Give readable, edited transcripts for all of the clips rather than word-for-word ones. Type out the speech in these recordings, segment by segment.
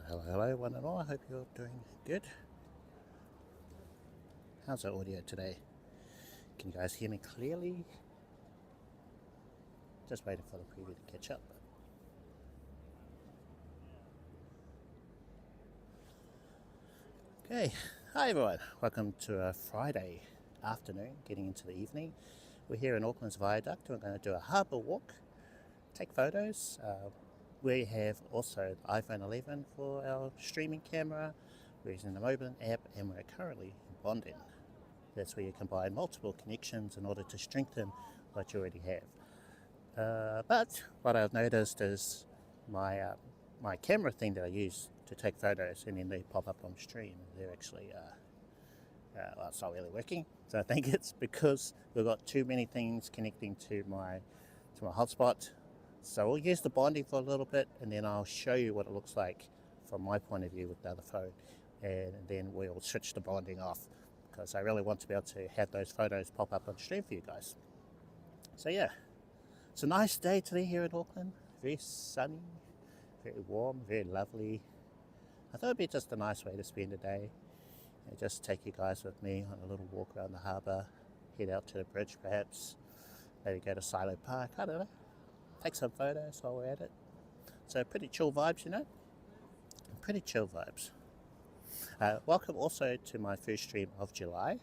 Hello one and all, I hope you're doing good. How's the audio today? Can you guys hear me clearly? Just waiting for the preview to catch up. Okay, hi everyone, welcome to a Friday afternoon, getting into the evening. We're here in Auckland's Viaduct. We're going to do a harbour walk, take photos. We have also the iPhone 11 for our streaming camera. We're using the Moblin app, and we're currently bonding. That's where you combine multiple connections in order to strengthen what you already have. But what I've noticed is my camera thing that I use to take photos and then they pop up on stream, they're actually well, it's not really working. So I think it's because we've got too many things connecting to my hotspot. So we'll use the bonding for a little bit, and then I'll show you what it looks like from my point of view with the other phone, and then we'll switch the bonding off because I really want to be able to have those photos pop up on stream for you guys. So yeah, it's a nice day today here in Auckland. Very sunny, very warm, very lovely. I thought it'd be just a nice way to spend the day. And just take you guys with me on a little walk around the harbour, head out to the bridge perhaps, maybe go to Silo Park, I don't know. Take some photos while we're at it. So pretty chill vibes, you know? Pretty chill vibes. Welcome also to my first stream of July.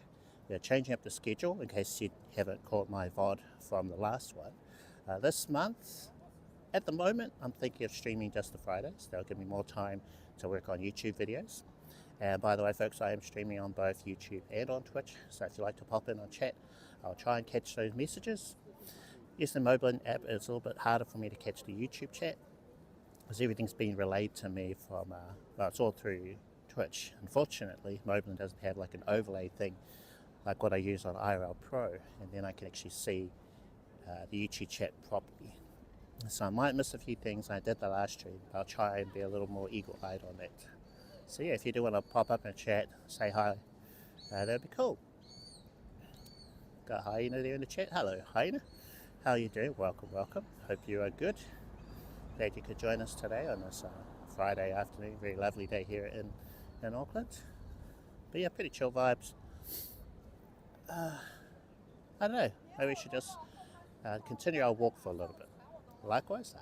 We're changing up the schedule in case you haven't caught my VOD from the last one. This month, at the moment, I'm thinking of streaming just the Fridays. That'll give me more time to work on YouTube videos. And by the way, folks, I am streaming on both YouTube and on Twitch. So if you'd like to pop in on chat, I'll try and catch those messages. Yes, the Moblin app is a little bit harder for me to catch the YouTube chat because everything's been relayed to me from, well, it's all through Twitch. Unfortunately, Moblin doesn't have like an overlay thing like what I use on IRL Pro, and then I can actually see the YouTube chat properly. So I might miss a few things. I did the last stream, but I'll try and be a little more eagle-eyed on that. So yeah, if you do want to pop up in a chat, say hi, that'd be cool. Got Hyena there in the chat. Hello, Hyena. How are you doing? Welcome, welcome. Hope you are good. Glad you could join us today on this Friday afternoon. Very lovely day here in Auckland. But yeah, pretty chill vibes. I don't know. Maybe we should just continue our walk for a little bit. Likewise.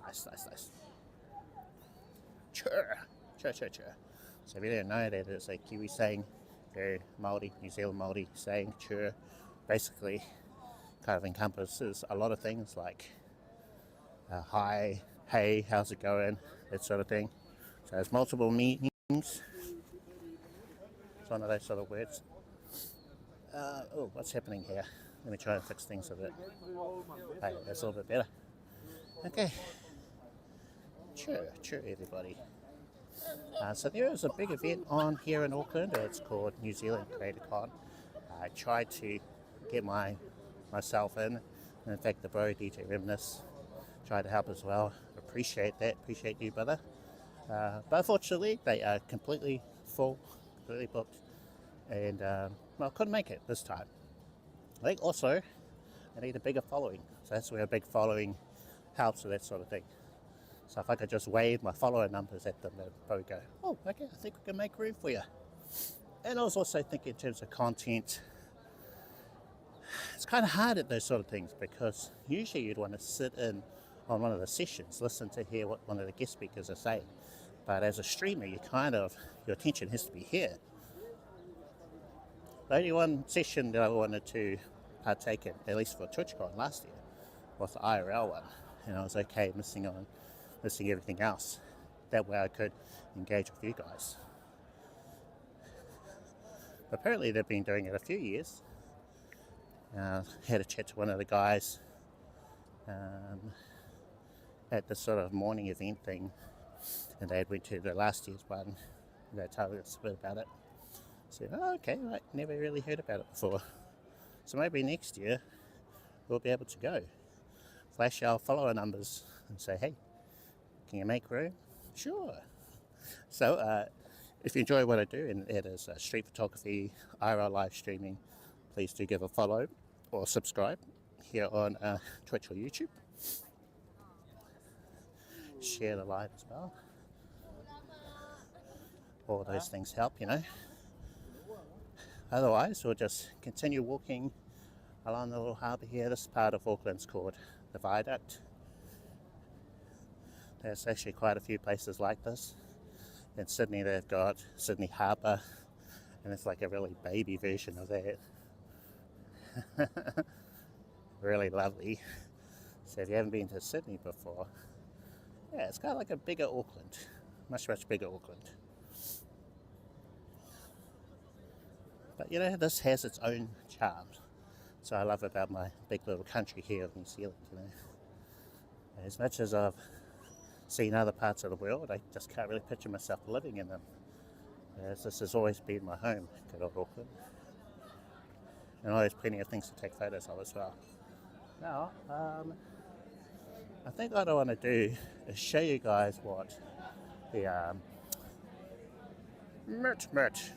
Nice. Chur. So if you didn't know that, it's a Kiwi saying, very Māori, New Zealand Māori saying, chur. Basically, kind of encompasses a lot of things like hi, hey, how's it going, that sort of thing. So there's multiple meanings. It's one of those sort of words. Oh, what's happening here? Let me try and fix things a bit. Hey, that's a little bit better. Okay. Sure, everybody. So there is a big event on here in Auckland. It's called New Zealand Creator Con. I tried to get myself in. In fact, the bro, DJ Remnus, tried to help as well. Appreciate that. Appreciate you, brother. But unfortunately, they are completely full, completely booked. And, well, couldn't make it this time. I think also, I need a bigger following. So that's where a big following helps with that sort of thing. So if I could just wave my follower numbers at them, they'd probably go, oh, okay, I think we can make room for you. And I was also thinking in terms of content, it's kind of hard at those sort of things because usually you'd want to sit in on one of the sessions, listen to hear what one of the guest speakers are saying. But as a streamer, your attention has to be here. The only one session that I wanted to partake in, at least for TwitchCon last year, was the IRL one. And I was okay missing everything else. That way I could engage with you guys. But apparently they've been doing it a few years. Had a chat to one of the guys at the sort of morning event thing, and they went to the last year's one. They told us a bit about it. So, okay, right, never really heard about it before. So maybe next year we'll be able to go. Flash our follower numbers and say, hey, can you make room? Sure. So if you enjoy what I do, and it is street photography, IRL live streaming, please do give a follow or subscribe here on Twitch or YouTube. Share the live as well. all those things help, you know. Otherwise, we'll just continue walking along the little harbour here. This part of Auckland's called the Viaduct. There's actually quite a few places like this. In Sydney, they've got Sydney Harbour, and it's like a really baby version of that. Really lovely. So if you haven't been to Sydney before, yeah, it's kind of like a bigger Auckland. Much bigger Auckland. But you know, this has its own charm. So I love about my big little country here of New Zealand, you know. As much as I've seen other parts of the world, I just can't really picture myself living in them. As this has always been my home, good old Auckland. And always plenty of things to take photos of as well. Now, I think what I want to do is show you guys what the Mert.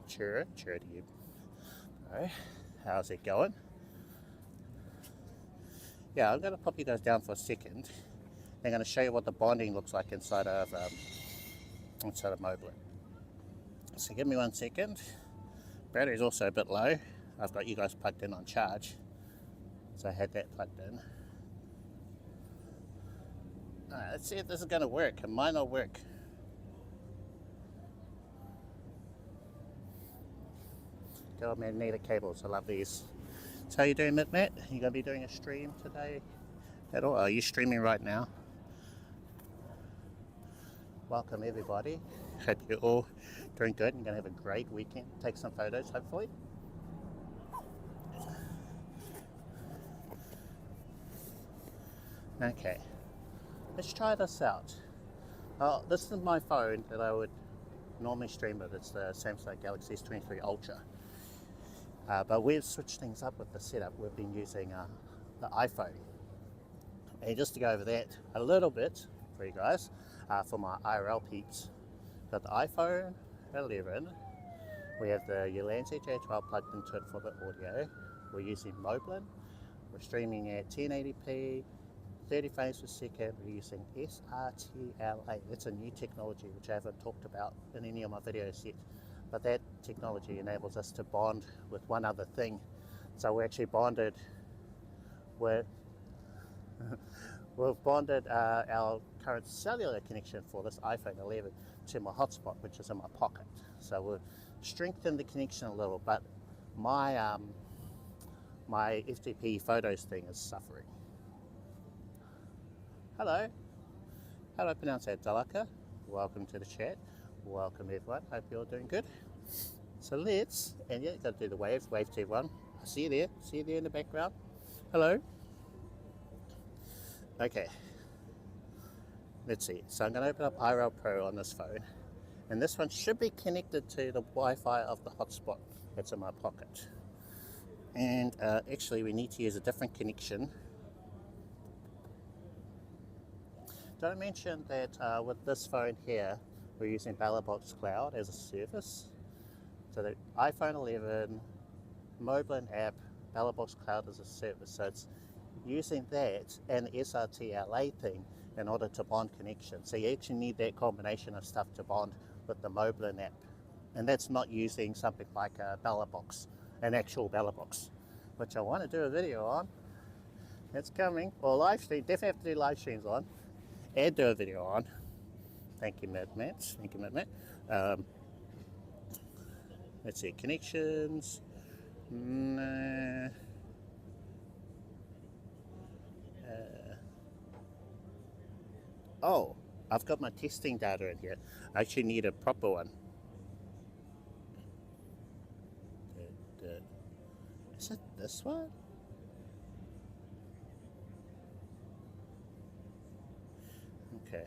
Cheer to you. Alright, how's it going? Yeah, I'm going to pop you guys down for a second. I'm going to show you what the bonding looks like inside of Moblin. So give me 1 second. Battery's also a bit low. I've got you guys plugged in on charge, so I had that plugged in. Alright, let's see if this is going to work. It might not work. Good old magnetic cables, I love these. So how you doing, Matt? You going to be doing a stream today at all? Are you streaming right now? Welcome everybody. Hope you're all doing good and going to have a great weekend. Take some photos, hopefully. Okay, let's try this out. Oh, this is my phone that I would normally stream with. It's the Samsung Galaxy S23 Ultra. But we've switched things up with the setup. We've been using the iPhone. And just to go over that a little bit for you guys, for my IRL peeps, got the iPhone 11. We have the Ulanzi J12 plugged into it for the audio. We're using Moblin. We're streaming at 1080p, 30 frames per second. We're using SRTLA. That's a new technology which I haven't talked about in any of my videos yet. But that technology enables us to bond with one other thing. So we're actually bonded with, we've bonded our current cellular connection for this iPhone 11 to my hotspot, which is in my pocket. So we've strengthened the connection a little, but my my FTP photos thing is suffering. Hello, how do I pronounce that? Dalaka? Welcome to the chat. Welcome everyone, hope you're all doing good. So let's, and yeah, got to do the wave to everyone. I see you there in the background. Hello. Okay, let's see. So I'm going to open up IRL Pro on this phone, and this one should be connected to the Wi-Fi of the hotspot that's in my pocket. And actually we need to use a different connection. Did I mention that with this phone here, we're using Belabox Cloud as a service? So the iPhone 11, Moblin app, Belabox Cloud as a service. So it's using that and the SRTLA thing in order to bond connection. So you actually need that combination of stuff to bond with the Moblin app. And that's not using something like a Belabox, an actual Belabox, which I want to do a video on. It's coming. Or live stream, definitely have to do live streams on. And do a video on. Thank you, Matt. Thank you, Matt. Let's see, connections. Oh, I've got my testing data in here. I actually need a proper one. Is it this one? Okay.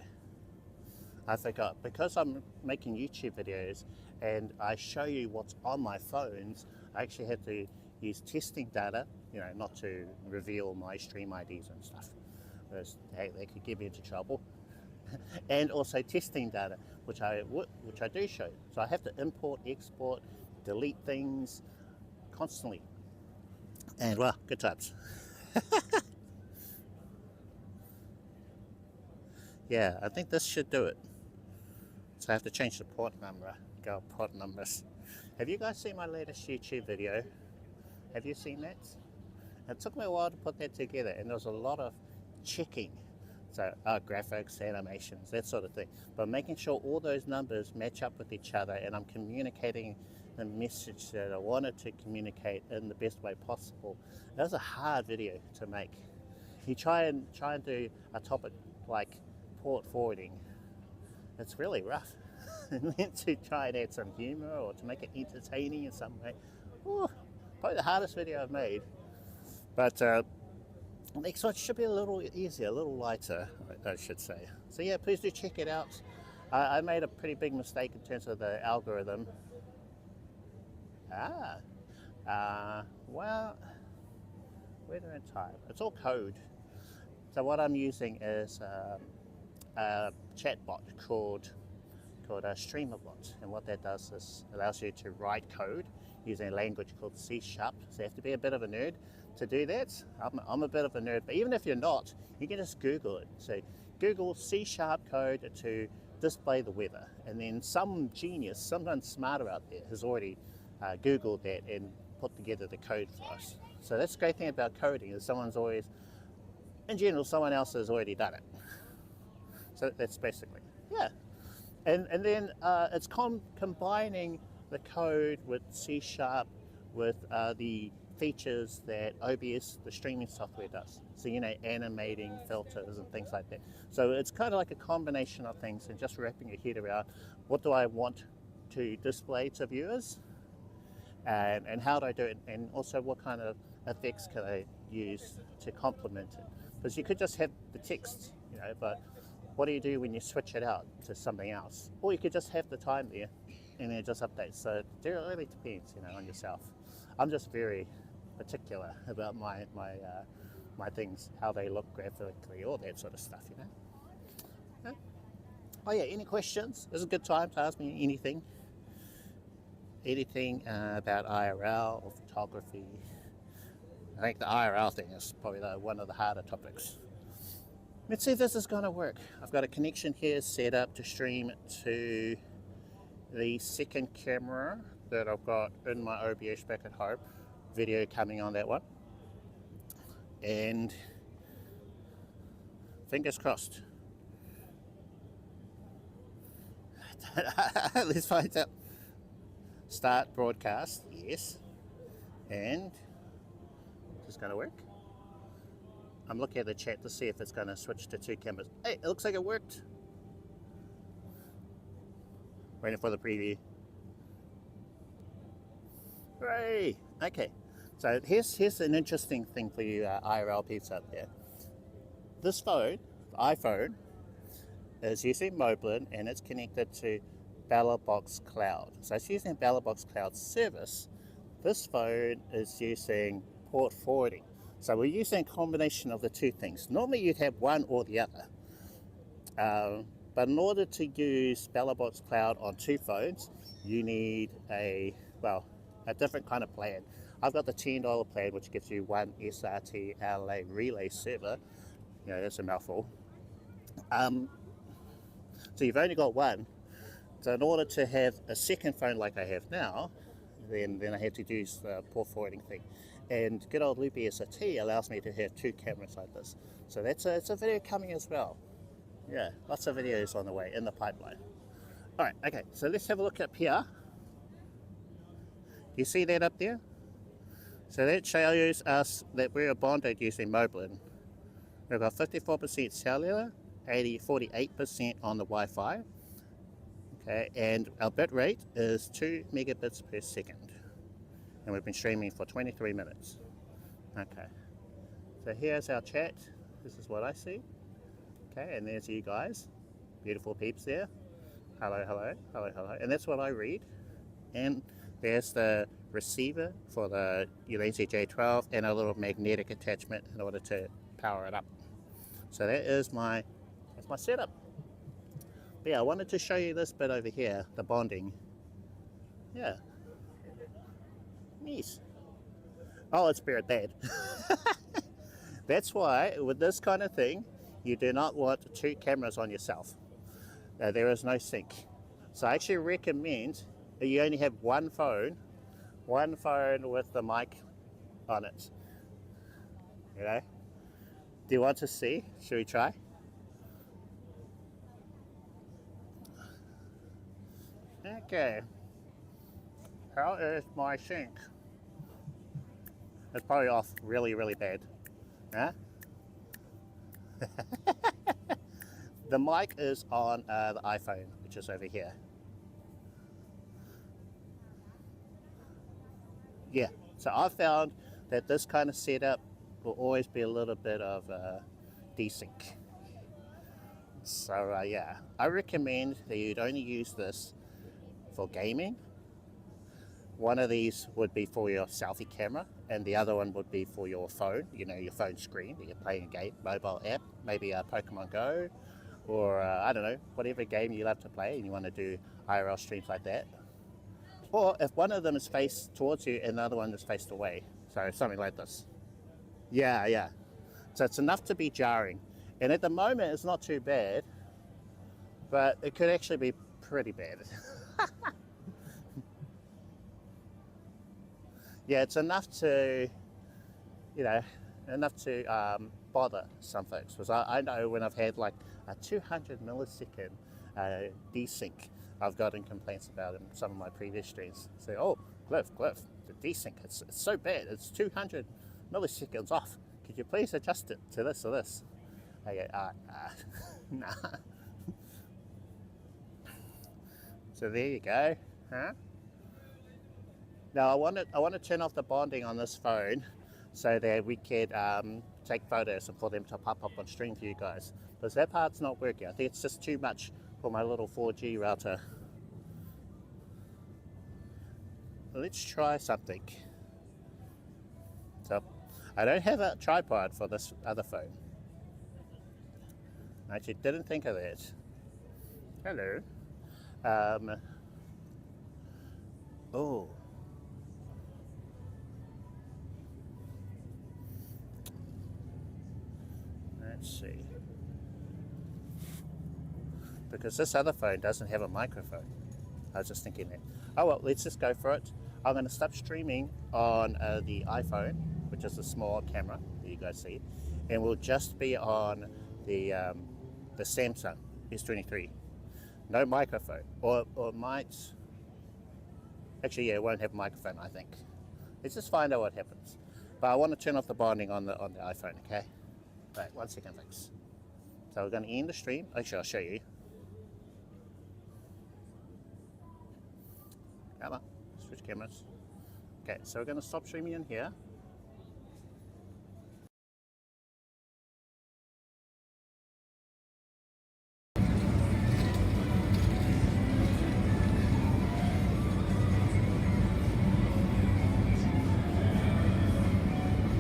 I forgot, because I'm making YouTube videos and I show you what's on my phones, I actually had to use testing data, you know, not to reveal my stream IDs and stuff, because they could get me into trouble. And also testing data, which I do show. So I have to import, export, delete things constantly. And well, good times. Yeah, I think this should do it. So I have to change the port number. Go port numbers. Have you guys seen my latest YouTube video? Have you seen that? It took me a while to put that together, and there was a lot of checking. So graphics, animations, that sort of thing. But making sure all those numbers match up with each other, and I'm communicating the message that I wanted to communicate in the best way possible. That was a hard video to make. You try and do a topic like port forwarding. It's really rough. And then to try and add some humor or to make it entertaining in some way. Ooh, probably the hardest video I've made. But next one should be a little easier, a little lighter, I should say. So yeah, please do check it out. I made a pretty big mistake in terms of the algorithm. Well, where do I type? It's all code. So what I'm using is a chatbot called a StreamerBot, and what that does is allows you to write code using a language called C#. So you have to be a bit of a nerd to do that. I'm a bit of a nerd, but even if you're not, you can just Google it. So Google C# code to display the weather, and then some genius, someone smarter out there has already Googled that and put together the code for us. So that's the great thing about coding, is someone else has already done it. So that's basically, yeah. And then it's combining the code with C# with the features that OBS, the streaming software, does. So, animating filters and things like that. So it's kind of like a combination of things, and just wrapping your head around what do I want to display to viewers, and how do I do it, and also what kind of effects can I use to complement it. Because you could just have the text, but what do you do when you switch it out to something else? Or you could just have the time there and then it just updates. So it really depends, on yourself. I'm just very particular about my things, how they look graphically, all that sort of stuff, Yeah. Oh yeah, any questions? This is a good time to ask me anything. Anything about IRL or photography. I think the IRL thing is probably one of the harder topics. Let's see if this is going to work. I've got a connection here set up to stream to the second camera that I've got in my OBS back at home. Video coming on that one. And fingers crossed. Let's find out. Start broadcast, yes. And is this going to work? I'm looking at the chat to see if it's going to switch to 2 cameras. Hey, it looks like it worked. Waiting for the preview. Hooray! Okay, so here's an interesting thing for you IRL peeps out there. This phone, the iPhone, is using Moblin, and it's connected to Belabox Cloud. So it's using Belabox Cloud service. This phone is using port forwarding. So we're using a combination of the two things. Normally you'd have one or the other. But in order to use Belabox Cloud on 2 phones, you need a different kind of plan. I've got the $10 plan, which gives you one SRTLA relay server. That's a mouthful. So you've only got one. So in order to have a second phone like I have now, then I had to use the port forwarding thing. And good old Loopy SRT allows me to have 2 cameras like this. So it's a video coming as well. Yeah, lots of videos on the way, in the pipeline. All right, okay, so let's have a look up here. You see that up there? So that shows us that we're bonded using Moblin. We've got 54% cellular, 48% on the Wi-Fi. Okay, and our bit rate is 2 megabits per second. And we've been streaming for 23 minutes. Okay, so here's our chat. This is what I see. Okay, and there's you guys. Beautiful peeps there. Hello, hello, hello, hello. And that's what I read. And there's the receiver for the Ulysses J12 and a little magnetic attachment in order to power it up. So that's my setup. But yeah, I wanted to show you this bit over here, the bonding. Yeah. Nice. Oh, it's very bad. That's why with this kind of thing, you do not want 2 cameras on yourself. There is no sync. So I actually recommend that you only have one phone with the mic on it. You know? Do you want to see? Should we try? Okay. How is my sync? It's probably off really, really bad. Huh? The mic is on the iPhone, which is over here. Yeah, so I found that this kind of setup will always be a little bit of desync. So yeah, I recommend that you'd only use this for gaming. One of these would be for your selfie camera, and the other one would be for your phone, you know, your phone screen that you're playing a game, mobile app, maybe a Pokemon Go, or I don't know, whatever game you love to play and you want to do IRL streams like that. Or if one of them is faced towards you and the other one is faced away, so something like this. Yeah, yeah. So it's enough to be jarring. And at the moment it's not too bad, but it could actually be pretty bad. Yeah, it's enough to, you know, bother some folks. Because I know when I've had like a 200 millisecond desync, I've gotten complaints about in some of my previous streams. Say, oh, Cliff, the desync, it's so bad. It's 200 milliseconds off. Could you please adjust it to this or this? I go, nah. So there you go, huh? Now I want to turn off the bonding on this phone so that we can take photos and for them to pop up on stream for you guys. Because that part's not working. I think it's just too much for my little 4G router. Let's try something. So I don't have a tripod for this other phone. I actually didn't think of that. Hello. Oh. Let's see. Because this other phone doesn't have a microphone. I was just thinking that. Oh well, let's just go for it. I'm going to stop streaming on the iPhone, which is a small camera that you guys see, and we'll just be on the Samsung S23. No microphone, or it might. Actually, yeah, it won't have a microphone. I think. Let's just find out what happens. But I want to turn off the bonding on the iPhone. Okay. Right, 1 second, folks. So we're going to end the stream. Actually, I'll show you. Come on, switch cameras. Okay, so we're going to stop streaming in here.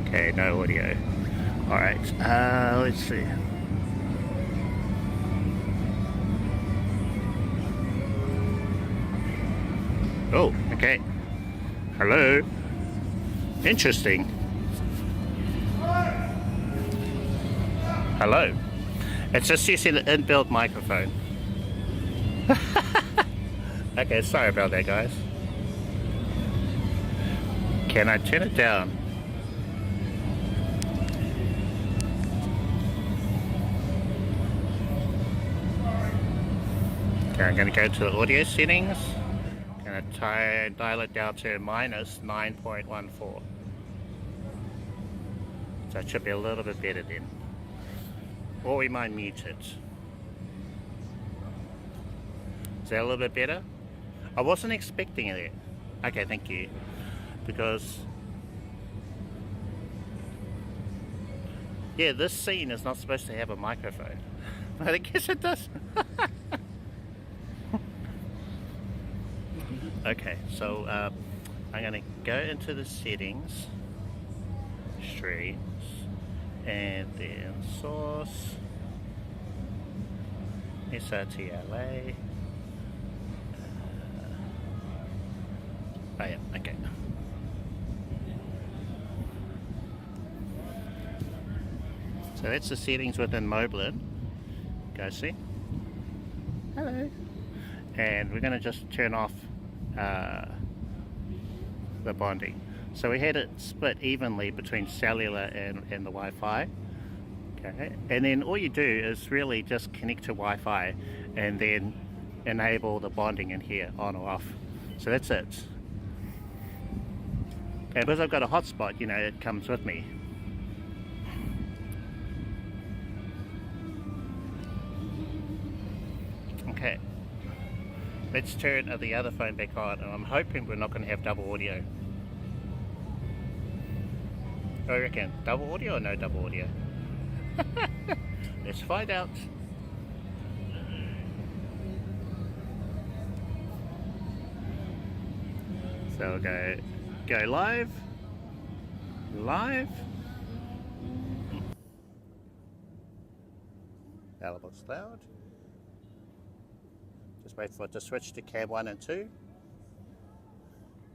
Okay, no audio. All right, let's see. Oh, okay. Hello. Interesting. Hello. It's just using the inbuilt microphone. Okay, sorry about that, guys. Can I turn it down? Okay, I'm going to go to the audio settings. I'm going to dial it down to minus 9.14. So it should be a little bit better then. Or we might mute it. Is that a little bit better? I wasn't expecting it. Okay, thank you. Because yeah, this scene is not supposed to have a microphone. But I guess it does. Okay, so I'm going to go into the settings, streams, and then source, SRTLA. Oh yeah, okay. So that's the settings within Moblin. Go see. Hello. and we're going to just turn off the bonding. So we had it split evenly between cellular and the Wi-Fi. Okay, and then all you do is really just connect to Wi-Fi and then enable the bonding in here on or off. So that's it. And because I've got a hotspot, you know, it comes with me. Okay, let's turn the other phone back on, and I'm hoping we're not going to have double audio. What do you reckon? Double audio or no double audio? Let's find out. So we'll go live. Belabox Cloud. Just wait for it to switch to cam 1 and 2.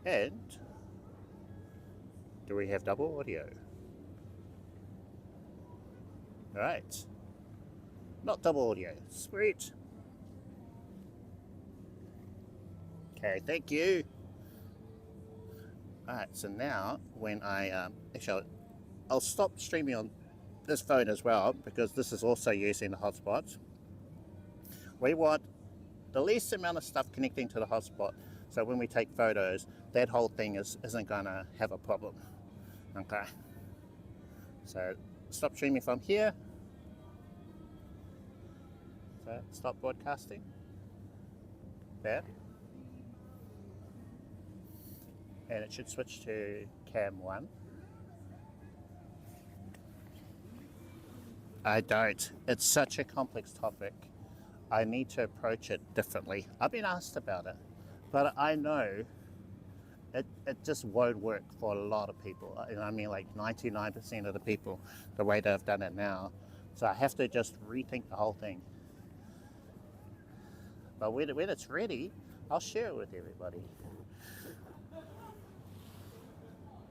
And do we have double audio? Alright. Not double audio. Sweet. Okay, thank you. Alright, so now when I actually I'll stop streaming on this phone as well, because this is also using the hotspot. We want the least amount of stuff connecting to the hotspot, so when we take photos, that whole thing isn't gonna have a problem. Okay, so stop streaming from here. So stop broadcasting. There. And it should switch to cam 1. I don't. It's such a complex topic. I need to approach it differently. I've been asked about it, but I know it just won't work for a lot of people. I mean, like 99% of the people, the way they've done it now. So I have to just rethink the whole thing. But when it's ready, I'll share it with everybody.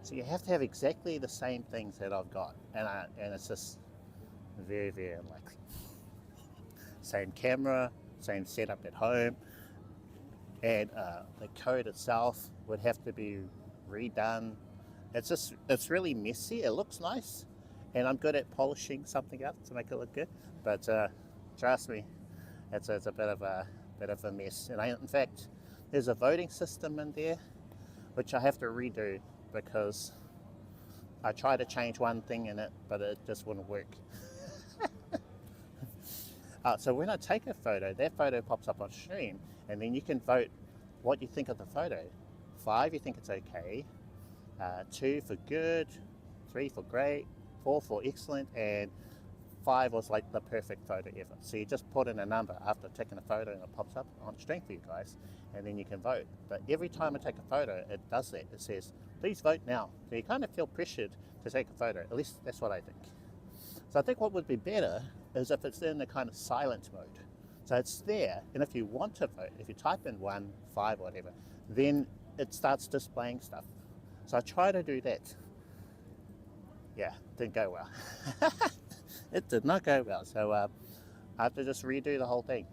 So you have to have exactly the same things that I've got, and it's just very, very unlikely. Same camera, same setup at home, and the code itself would have to be redone. It's really messy. It looks nice, and I'm good at polishing something up to make it look good. But trust me, it's a bit of a mess. And in fact, there's a voting system in there, which I have to redo, because I tried to change one thing in it, but it just wouldn't work. So when I take a photo, that photo pops up on stream, and then you can vote what you think of the photo. 5, you think it's okay. 2 for good, 3 for great, 4 for excellent, and 5 was like the perfect photo ever. So you just put in a number after taking a photo, and it pops up on stream for you guys, and then you can vote. But every time I take a photo, it does that. It says, please vote now. So you kind of feel pressured to take a photo. At least that's what I think. So I think what would be better is if it's in the kind of silent mode. So it's there, and if you want to vote, if you type in 1, 5, whatever, then it starts displaying stuff. So I try to do that. Yeah, didn't go well. It did not go well. So I have to just redo the whole thing.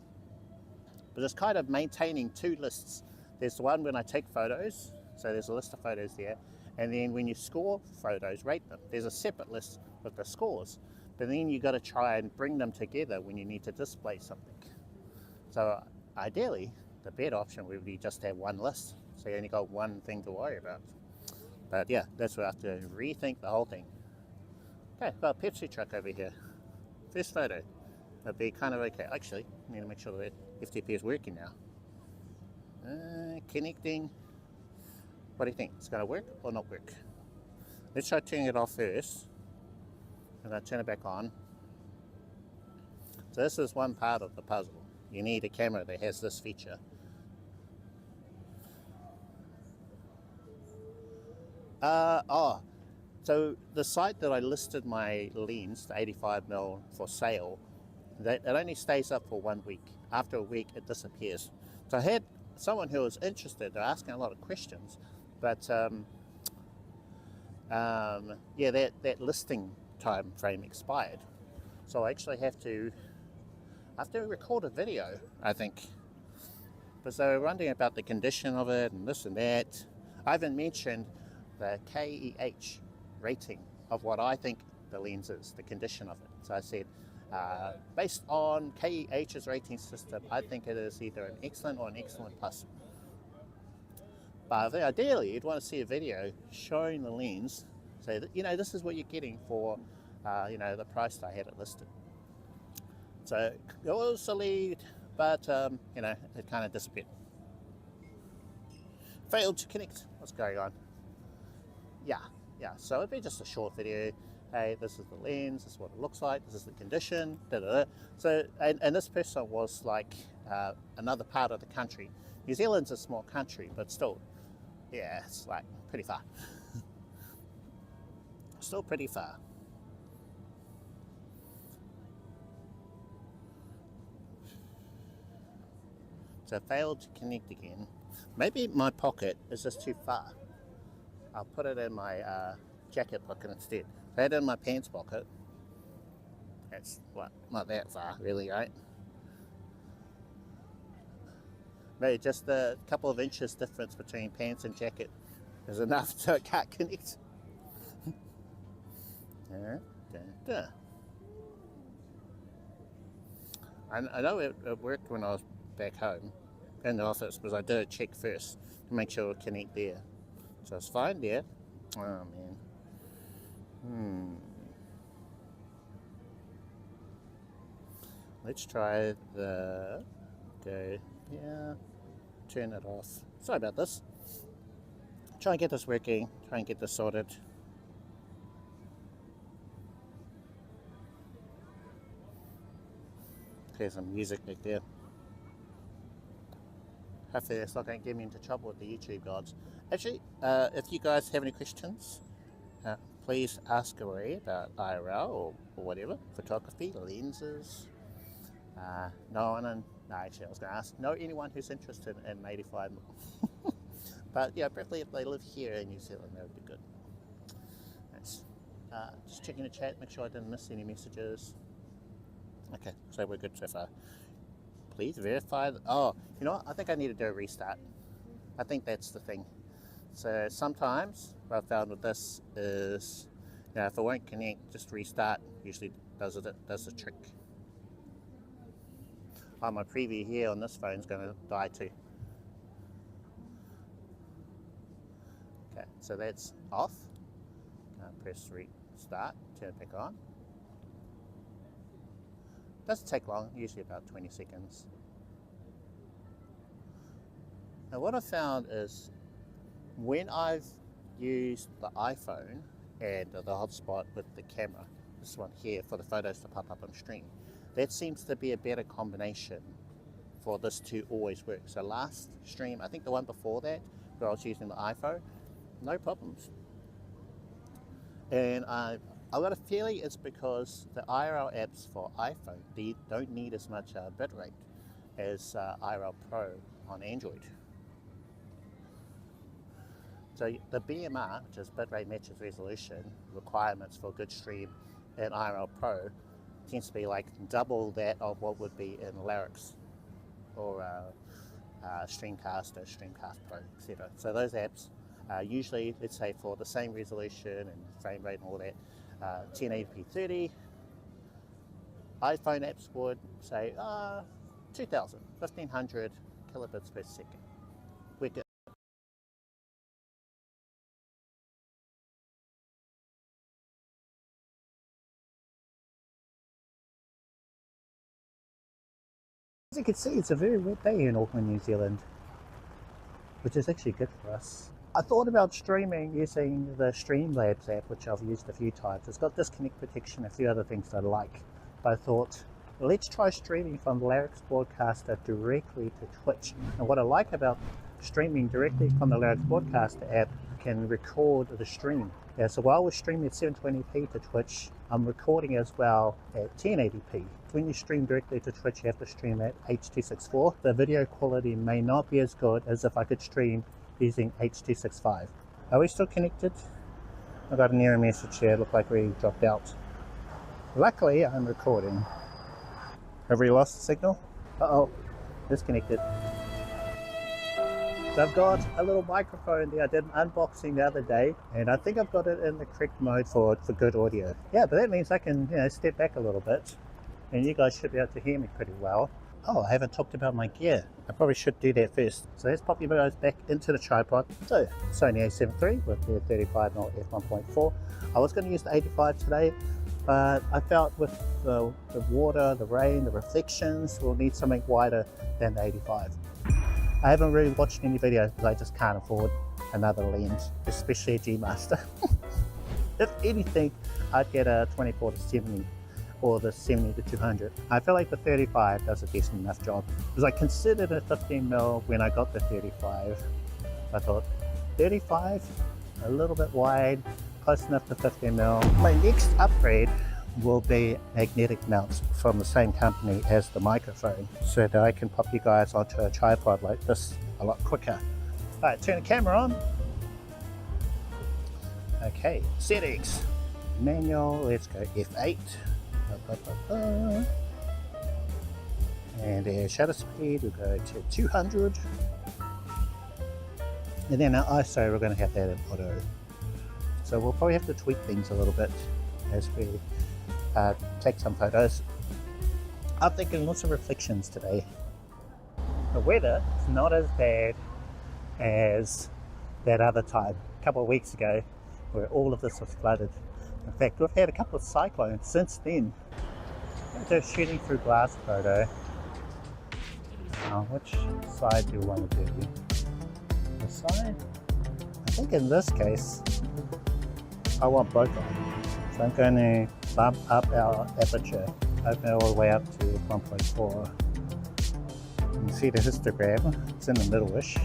But it's kind of maintaining 2 lists. There's the one when I take photos, so there's a list of photos there, and then when you score photos, rate them, there's a separate list with the scores. But then you got to try and bring them together when you need to display something. So ideally, the better option would be just to have one list, so you only got one thing to worry about. But yeah, that's where I have to rethink the whole thing. Okay, got a Pepsi truck over here. First photo. That'd be kind of okay. Actually, I need to make sure that FTP is working now. Connecting. What do you think? It's going to work or not work? Let's try turning it off first. I'm going to turn it back on. So this is one part of the puzzle. You need a camera that has this feature. So the site that I listed my lens, the 85mm for sale, it only stays up for 1 week. After a week, it disappears. So I had someone who was interested. They're asking a lot of questions, but yeah, that listing time frame expired. So I actually have to record a video, I think. But so we're wondering about the condition of it and this and that. I haven't mentioned the KEH rating of what I think the lens is, the condition of it. So I said, based on KEH's rating system, I think it is either an excellent or an excellent plus. But ideally, you'd want to see a video showing the lens, so that, you know, this is what you're getting for, you know, the price I had it listed. So it was a lead, but you know, it kind of disappeared. Failed to connect. What's going on? Yeah. So it'd be just a short video. Hey, this is the lens, this is what it looks like, this is the condition, da da da. So, and this person was like another part of the country. New Zealand's a small country, but still, yeah, it's like pretty far. Still pretty far. So failed to connect again. Maybe my pocket is just too far. I'll put it in my jacket pocket instead. If I had it in my pants pocket, that's what, not that far really, right? Maybe just a couple of inches difference between pants and jacket is enough so it can't connect. I know it worked when I was back home in the office, because I did a check first to make sure it would connect there. So it's fine there. Oh man. Let's try the go. Yeah. Turn it off. Sorry about this. Try and get this working. Try and get this sorted. Here's some music back there. Hopefully it's not going to get me into trouble with the YouTube gods. Actually, if you guys have any questions, please ask away about IRL or whatever, photography, lenses. No, actually I was going to ask, anyone who's interested in 85 but yeah, preferably if they live here in New Zealand, that would be good. Thanks. Just checking the chat, make sure I didn't miss any messages. Okay, so we're good so far. Please verify. Oh, you know what? I think I need to do a restart. I think that's the thing. So sometimes what I've found with this is, you know, if it won't connect, just restart. Usually does the trick. Oh, my preview here on this phone is going to die too. Okay, so that's off. Press restart, turn it back on. Doesn't take long, usually about 20 seconds. Now what I found is when I've used the iPhone and the hotspot with the camera, this one here for the photos to pop up on stream, that seems to be a better combination for this to always work. So last stream, I think the one before that, where I was using the iPhone, no problems. And I got a feeling it's because the IRL apps for iPhone, they don't need as much bitrate as IRL Pro on Android. So the BMR, which is bitrate matches resolution requirements for a good stream in IRL Pro, tends to be like double that of what would be in Larix or Streamcast or Streamcast Pro, etc. So those apps usually, let's say for the same resolution and frame rate and all that, 1080p 30, iPhone apps would say 2000, 1500 kilobits per second. We're good. As you can see, it's a very wet day in Auckland, New Zealand, which is actually good for us. I thought about streaming using the Streamlabs app, which I've used a few times. It's got disconnect protection, a few other things that I like. But I thought, let's try streaming from the Larix Broadcaster directly to Twitch. And what I like about streaming directly from the Larix Broadcaster app, can record the stream. Yeah, so while we're streaming at 720p to Twitch, I'm recording as well at 1080p. When you stream directly to Twitch, you have to stream at H.264. The video quality may not be as good as if I could stream using H.265. Are we still connected? I got an error message here, looked like we dropped out. Luckily, I'm recording. Have we lost the signal? Uh-oh, disconnected. So I've got a little microphone there. I did an unboxing the other day, and I think I've got it in the correct mode for good audio. Yeah, but that means I can, step back a little bit, and you guys should be able to hear me pretty well. Oh, I haven't talked about my gear. I probably should do that first. So let's pop you guys back into the tripod. So, Sony a7 III with the 35mm f1.4. I was going to use the 85 today, but I felt with the water, the rain, the reflections, we'll need something wider than the 85. I haven't really watched any videos because I just can't afford another lens, especially a G Master. If anything, I'd get a 24 to 70 or the 70 to 200. I feel like the 35 does a decent enough job because I considered a 15mm when I got the 35. I thought 35, a little bit wide, close enough to 15mm. My next upgrade will be magnetic mounts from the same company as the microphone, so that I can pop you guys onto a tripod like this a lot quicker. Alright, turn the camera on. Okay, settings. Manual, let's go F8. And shutter speed, we'll go to 200. And then our ISO, we're going to have that in auto. So we'll probably have to tweak things a little bit as we take some photos. I'm thinking lots of reflections today. The weather is not as bad as that other time, a couple of weeks ago, where all of this was flooded. In fact, we've had a couple of cyclones since then. So shooting through glass photo. Which side do we want to do? This side? I think in this case, I want both of them. So I'm going to bump up our aperture, open it all the way up to 1.4. You can see the histogram, it's in the middle-ish.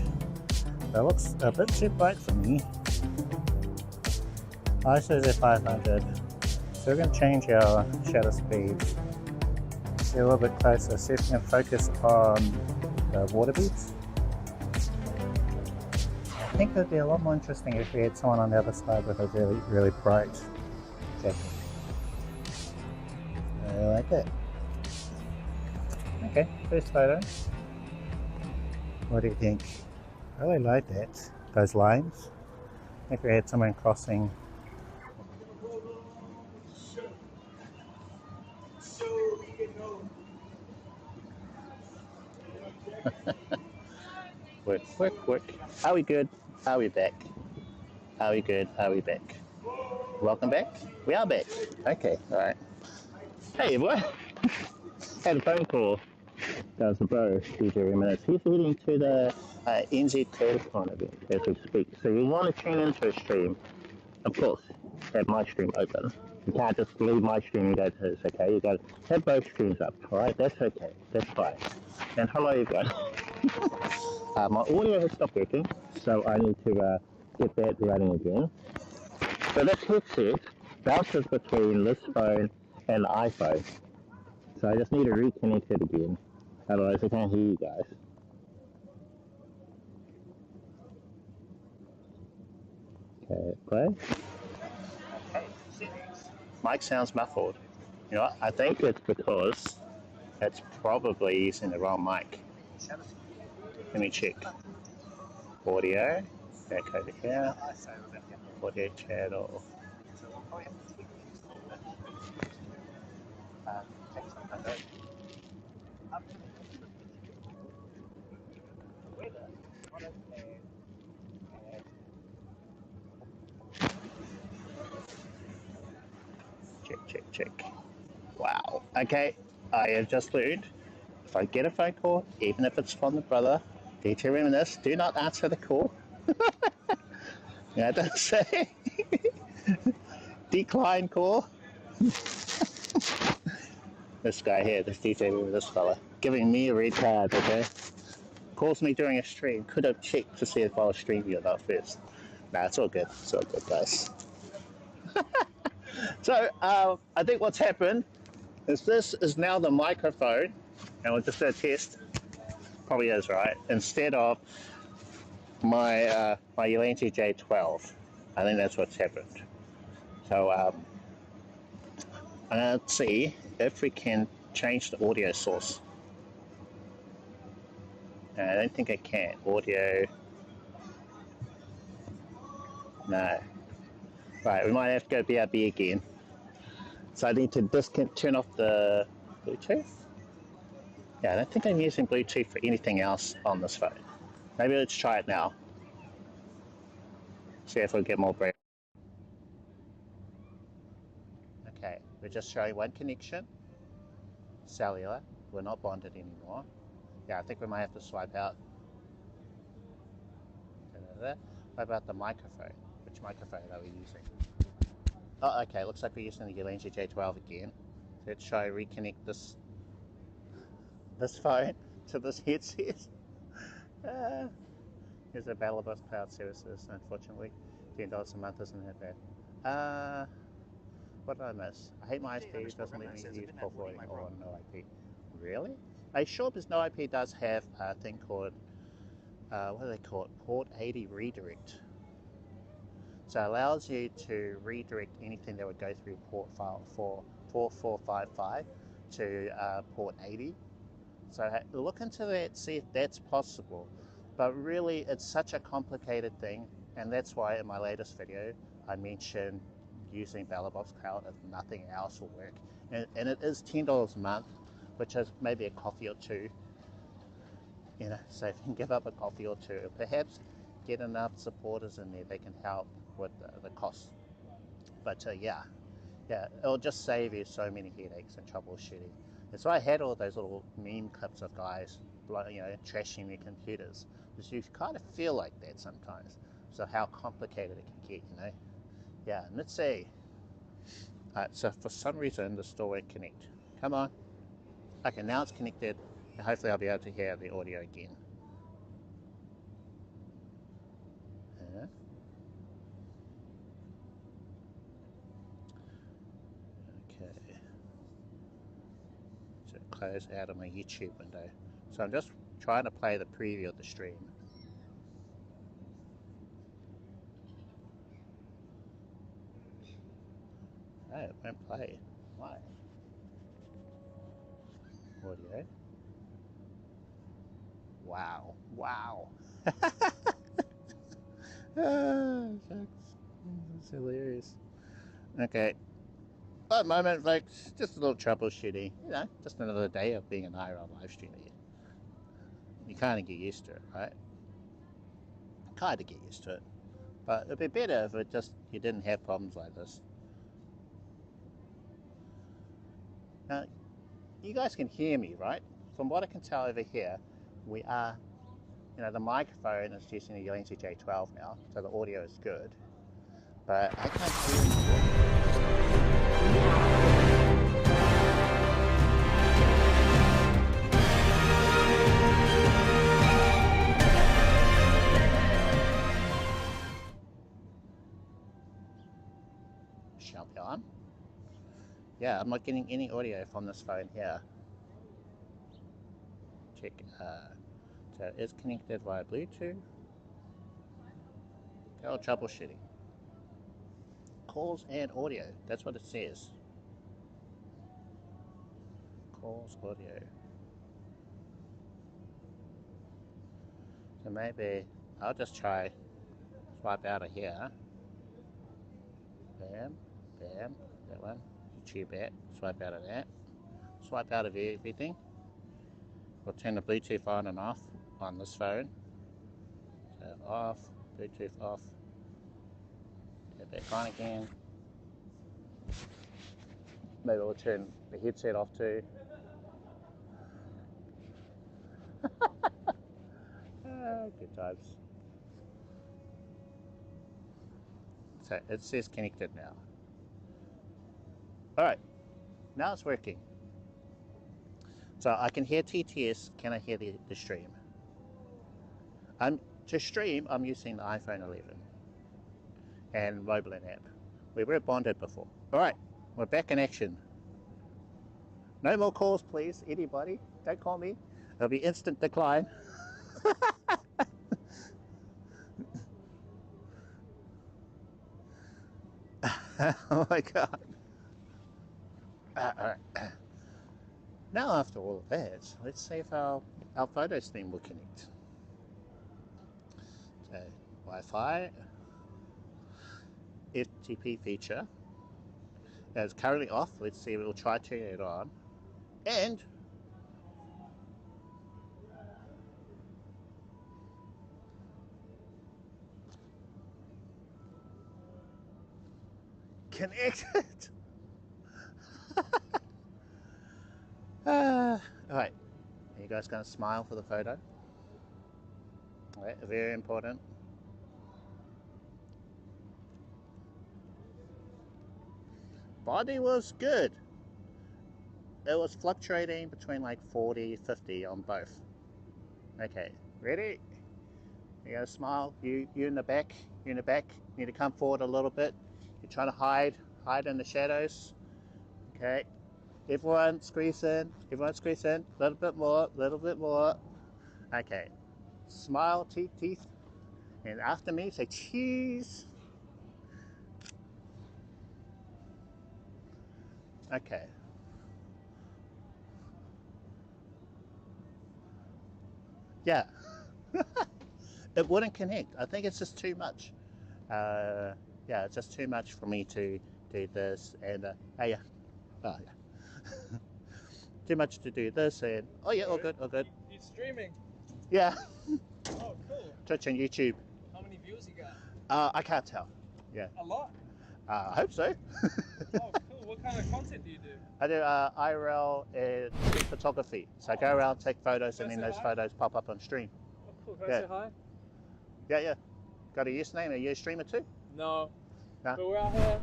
That looks a bit too bright for me. ISO is at 500. So we're going to change our shutter speed. See a little bit closer, see if we can focus on the water beads. I think it would be a lot more interesting if we had someone on the other side with a really, really bright jacket. I like that. Okay, first photo. What do you think? I really like that. Those lines. I think we had someone crossing. Work. Are we good? Are we back? Are we good? Are we back? Welcome back? We are back. Okay, alright. Hey everyone. Had a phone call. That was a bro, DJ Minutes. He's heading to the NZ Codec event as we speak. So you want to tune into a stream, of course, have my stream open. You can't just leave my stream and go to his, okay? You got to have both streams up, alright? That's okay. That's fine. And hello everyone. My audio has stopped working, so I need to get that running again. So this headset bounces between this phone and the iPhone. So I just need to reconnect it again, otherwise I can't hear you guys. Okay, play. Okay, settings. Mic sounds muffled. You know what? I think it's because it's probably using the wrong mic. Let me check. Audio, back over here. Audio channel. Check. Wow. Okay, I have just learned. If I get a phone call, even if it's from the brother, DJ Reminisce, do not answer the call. Yeah, don't say. Decline call. This guy here, this DJ Reminisce fella, giving me a red card, okay? Calls me during a stream. Could have checked to see if I was streaming or not first. Nah, it's all good. It's all good, guys. So, I think what's happened is this is now the microphone, and we'll just do a test. Probably is, right? Instead of my my Ulanzi J12. I think that's what's happened. So, I'm going to see if we can change the audio source. I don't think I can. Audio, No. Right, we might have to go BRB again. So I need to turn off the Bluetooth. Yeah, I don't think I'm using Bluetooth for anything else on this phone. Maybe let's try it now. See if we'll get more break. Okay, we're just showing one connection. Cellular. We're not bonded anymore. Yeah, I think we might have to swipe out. What about the microphone? Which microphone are we using? Oh, okay, looks like we're using the Ulanzi J12 again. So let's try reconnect this phone to this headset. Here's a Belabox cloud services, unfortunately. $10 a month isn't that bad. What did I miss? I hate my ISP, it doesn't let me use call forwarding or no IP. Really? Are you sure? Because no IP does have a thing called, what do they call it? Port 80 redirect. So it allows you to redirect anything that would go through port file 4455 to port 80. So look into that, see if that's possible. But really, it's such a complicated thing, and that's why in my latest video, I mentioned using Belabox Cloud if nothing else will work. And it is $10 a month, which is maybe a coffee or two. You know, so if you can give up a coffee or two, perhaps get enough supporters in there, they can help with the cost. But yeah, it'll just save you so many headaches and troubleshooting. And so I had all those little meme clips of guys, you know, trashing their computers, because you kind of feel like that sometimes. So how complicated it can get, you know. Yeah, and let's see. Alright, so for some reason the store won't connect. Come on. Okay, now it's connected. And hopefully I'll be able to hear the audio again. Okay. So close out of my YouTube window. So I'm just trying to play the preview of the stream. Oh, it won't play. Why? Audio. Wow. Wow. That's hilarious. Okay. At the moment, folks, just a little troubleshooting. You know, just another day of being an IRL live streamer. You kind of get used to it, right? Kind of get used to it. But it'd be better if it just you didn't have problems like this. Now, you guys can hear me, right? From what I can tell over here, we are, you know, the microphone is using the Ulanzi J12 now, so the audio is good. But I can't hear you. On. Yeah, I'm not getting any audio from this phone here. Check. So it is connected via Bluetooth. Go troubleshooting. Calls and audio. That's what it says. Calls, audio. So maybe I'll just try swipe out of here. Bam, bam, that one. YouTube out, swipe out of that. Swipe out of everything. We'll turn the Bluetooth on and off on this phone. So off, Bluetooth off. Get back on again. Maybe we'll turn the headset off too. Good times. So it says connected now. Alright, now it's working. So I can hear TTS, can I hear the stream? To stream, I'm using the iPhone 11 and Moblin app. We were bonded before. Alright, we're back in action. No more calls, please, anybody. Don't call me. There'll be instant decline. Oh my god. Alright. Now after all of that, let's see if our photo stream will connect. So, Wi-Fi. FTP feature. It's currently off. Let's see, we'll try turning it on. And connected. Alright, are you guys going to smile for the photo? Alright, very important. Body was good. It was fluctuating between like 40, 50 on both. Okay, ready? You gotta smile. You in the back. You in the back. You need to come forward a little bit. You're trying to hide in the shadows. Okay. Everyone squeeze in. Everyone squeeze in. A little bit more. A little bit more. Okay. Smile, teeth. And after me, say cheese. Okay. Yeah. It wouldn't connect. I think it's just too much. Yeah, it's just too much for me to do this and yeah. Oh, yeah. Too much to do this and oh yeah, all good. You're streaming? Yeah. Oh, cool. Twitch and YouTube. How many views you got? I can't tell. Yeah. A lot? I hope so. Oh, cool. What kind of content do you do? I do IRL and street photography. So I go around, take photos, and then those photos pop up on stream. Oh, cool. Can I say hi? Yeah. Got a username? Are you a streamer too? No. No? But we're out here.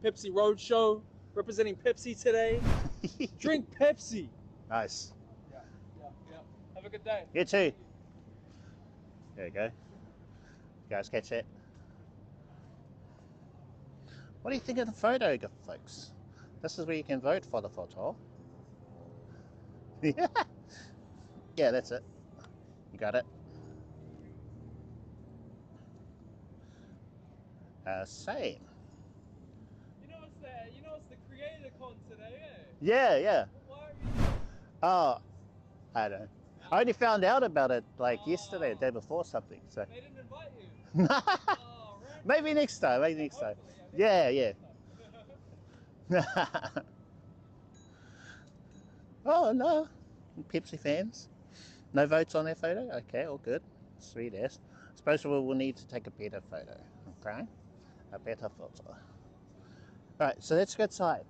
Pepsi Roadshow. Representing Pepsi today. Drink Pepsi. Nice. Yeah. Have a good day. You too. There you go. You guys catch that? What do you think of the photo, folks? This is where you can vote for the photo. Yeah. Yeah, that's it. You got it. Same. You know it's the creator con today, eh? Yeah. Why are you... Oh, I don't know. I only found out about it like yesterday, the day before something. So They didn't invite you. Oh, right. maybe next time. Yeah. Oh no, Pepsi fans. No votes on their photo. Okay, all good. Sweet ass. Suppose we'll need to take a better photo. Okay, a better photo. All right, so let's go outside.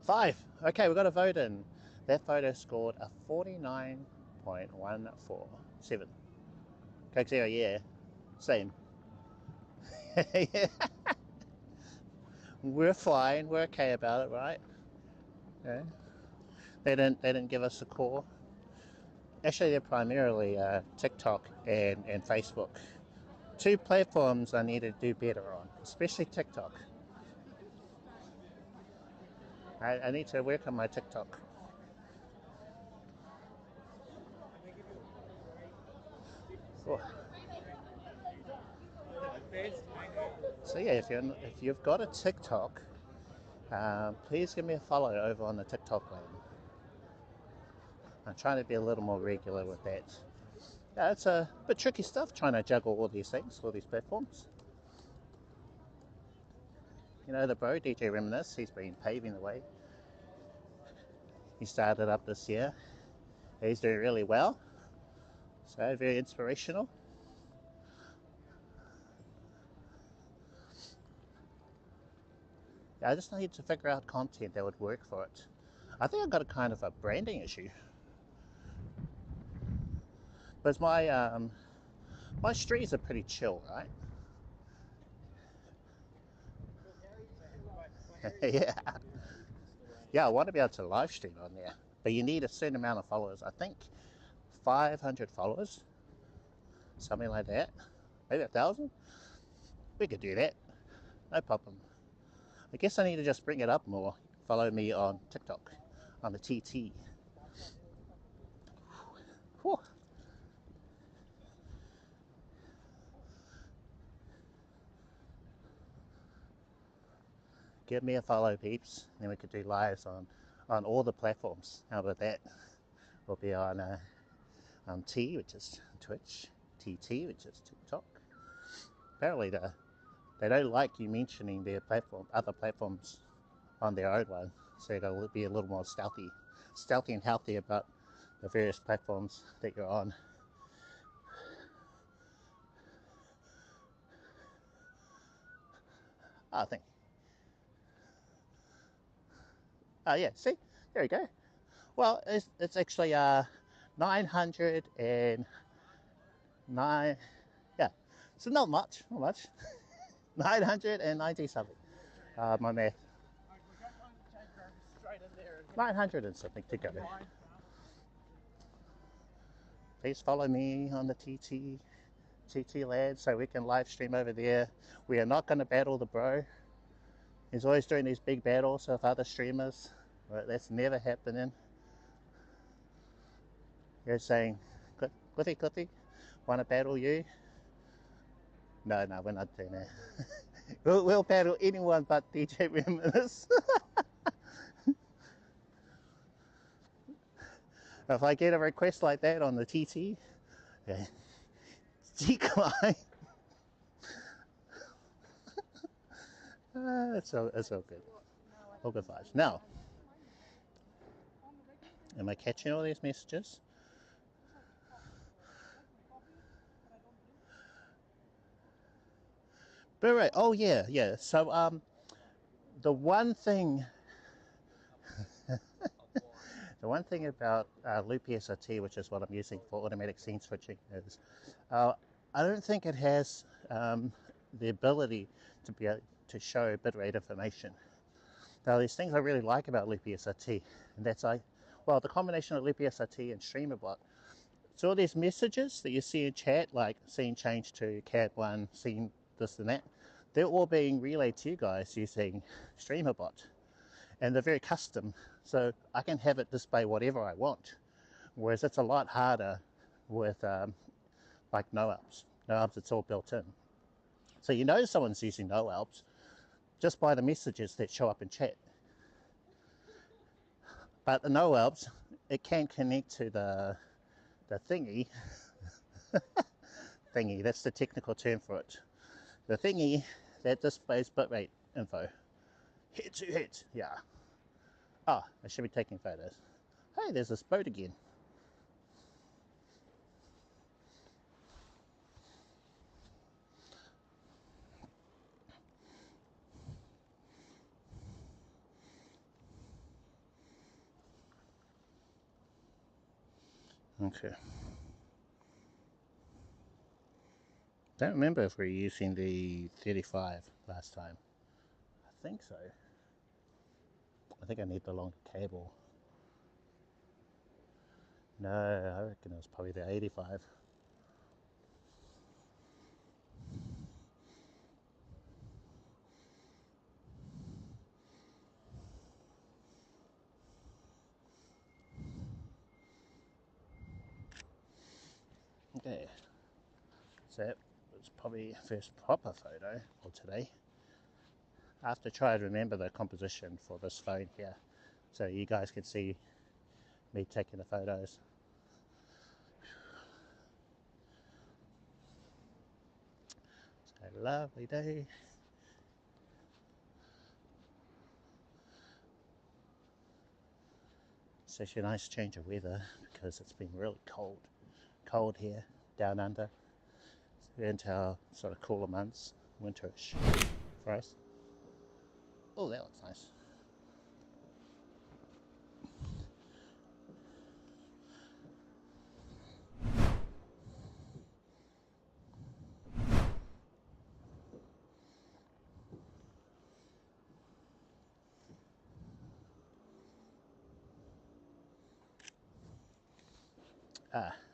5. Okay, we've got a vote in. That photo scored a 49.147. Coke Zero, yeah. Same. Yeah. We're fine. We're okay about it, right? Yeah. They didn't give us a call. Actually, they're primarily TikTok and Facebook. 2 platforms I need to do better on, especially TikTok. I need to work on my TikTok. Oh. So yeah, if you've got a TikTok, please give me a follow over on the TikTok lane. I'm trying to be a little more regular with that. Yeah, it's a bit tricky stuff trying to juggle all these things, all these platforms. You know the bro, DJ Reminisce, he's been paving the way. He started up this year. He's doing really well. So very inspirational. Yeah, I just need to figure out content that would work for it. I think I've got a kind of a branding issue. But my streets are pretty chill, right? Yeah, I want to be able to live stream on there, but you need a certain amount of followers. I think 500 followers, something like that. Maybe 1,000. We could do that, no problem. I guess I need to just bring it up more. Follow me on TikTok, on the TT. Whew. Give me a follow, peeps, and then we could do lives on all the platforms. How about that? We'll be on T, which is Twitch, TT, which is TikTok. Apparently the they don't like you mentioning their platform, other platforms on their own one. So you gotta be a little more stealthy and healthy about the various platforms that you're on. I think. Oh yeah, see, there you go. Well, it's actually 909. Yeah, so not much, 990 something. My math. 900 and something to go. Please follow me on the TT Lad so we can live stream over there. We are not going to battle the bro. He's always doing these big battles with other streamers. But that's never happening. You're saying, Cliffy, want to battle you? No, we're not doing that. we'll battle anyone but DJ Reminisce. If I get a request like that on the TT, okay, decline. It's all good. All good vibes. Now, am I catching all these messages? Bitrate. Oh yeah. So the one thing about Loop SRT, which is what I'm using for automatic scene switching, is I don't think it has the ability to be able to show bitrate information. Now, there's things I really like about Loop SRT, and that's the combination of Loop SRT and StreamerBot. So all these messages that you see in chat, like scene change to CAD1, scene this and that, they're all being relayed to you guys using StreamerBot, and they're very custom. So I can have it display whatever I want, whereas it's a lot harder with like no-alps. No-alps, it's all built in. So you know someone's using no-alps just by the messages that show up in chat. But the no-alps, it can connect to the thingy. Thingy, that's the technical term for it. The thingy that displays bitrate info. Head to head, yeah. Oh, I should be taking photos. Hey, there's this boat again. Okay. Don't remember if we were using the 35 last time. I think so. I think I need the longer cable. No, I reckon it was probably the 85. Okay, so that was probably the first proper photo for today. I have to try to remember the composition for this phone here so you guys can see me taking the photos. It's a lovely day. It's actually a nice change of weather because it's been really cold here down under. We're into our sort of cooler months, winterish for us. Oh, that looks nice.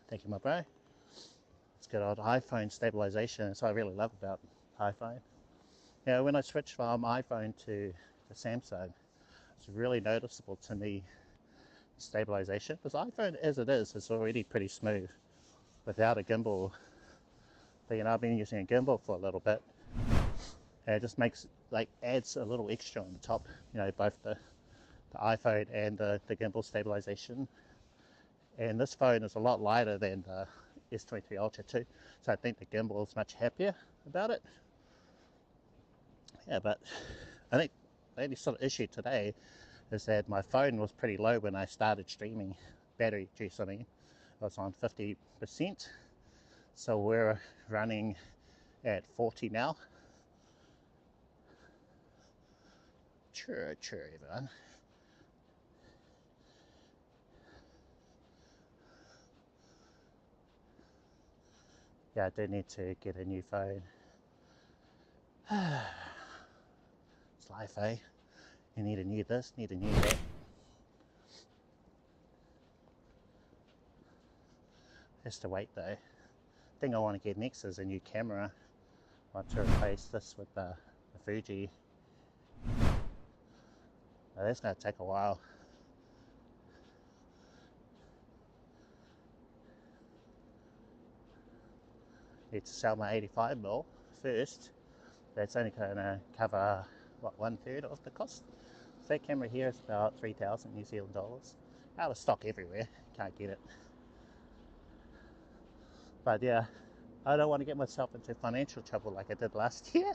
Thank you, my bro. It's got old iPhone stabilization. That's what I really love about iPhone. You know, when I switch from iPhone to Samsung, it's really noticeable to me stabilization, because iPhone as it is already pretty smooth without a gimbal. But you know, I've been using a gimbal for a little bit, and it just adds a little extra on the top, you know, both the iPhone and the gimbal stabilization. And this phone is a lot lighter than the S23 Ultra too, so I think the gimbal is much happier about it. Yeah, but I think the only sort of issue today is that my phone was pretty low when I started streaming. Battery juice, I mean, I was on 50%, so we're running at 40 now. Sure, everyone. Yeah, I do need to get a new phone. It's life, eh? You need a new this, need a new that. Has to wait though. Thing I want to get next is a new camera. I want to replace this with the Fuji. Now, that's going to take a while. Need to sell my 85mm first. That's only going to cover what, 1/3 of the cost. So that camera here is about 3,000 New Zealand dollars. Out of stock everywhere, can't get it. But yeah, I don't want to get myself into financial trouble like I did last year.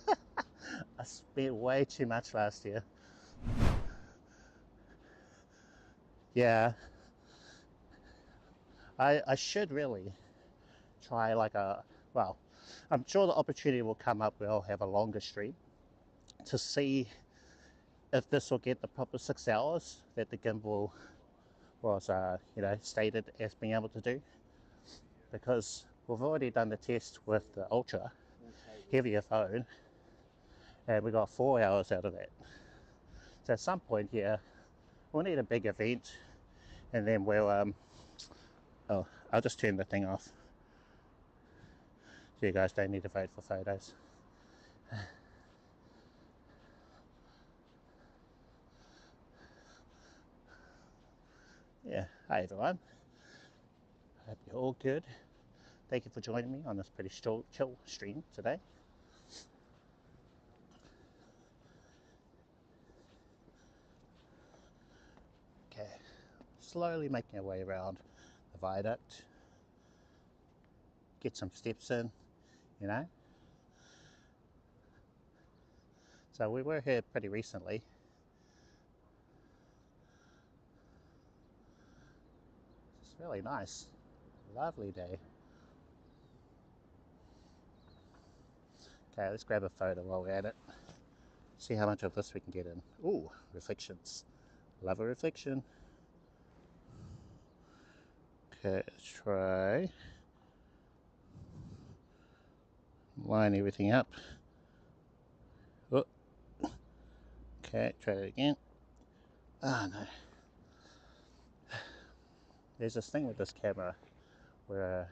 I spent way too much last year. Yeah, I should really try like well, I'm sure the opportunity will come up where I'll have a longer stream to see if this will get the proper 6 hours that the gimbal was, stated as being able to do. Because we've already done the test with the Ultra, heavier phone, and we got 4 hours out of that. So at some point here, we'll need a big event, and then we'll, oh, I'll just turn the thing off. So you guys don't need to vote for photos. Yeah, hi everyone. Hope you're all good. Thank you for joining me on this pretty chill stream today. Okay, slowly making our way around the viaduct. Get some steps in, you know. So we were here pretty recently. It's really nice. Lovely day. Okay, let's grab a photo while we're at it. See how much of this we can get in. Ooh, reflections. Love a reflection. Okay, let's try. Line everything up. Oh. Okay, try it again. Ah, no. There's this thing with this camera where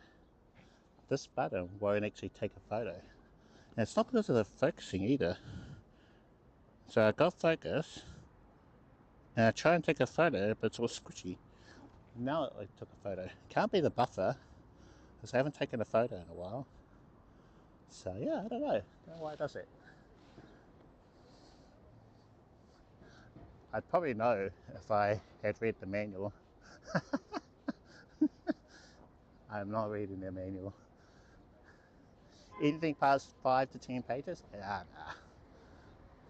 this button won't actually take a photo. And it's not because of the focusing either. So I got focus, and I try and take a photo, but it's all squishy. Now I took a photo. Can't be the buffer, because I haven't taken a photo in a while. So yeah, I don't know why it does it. I'd probably know if I had read the manual. I'm not reading the manual. Anything past 5 to 10 pages? Nah.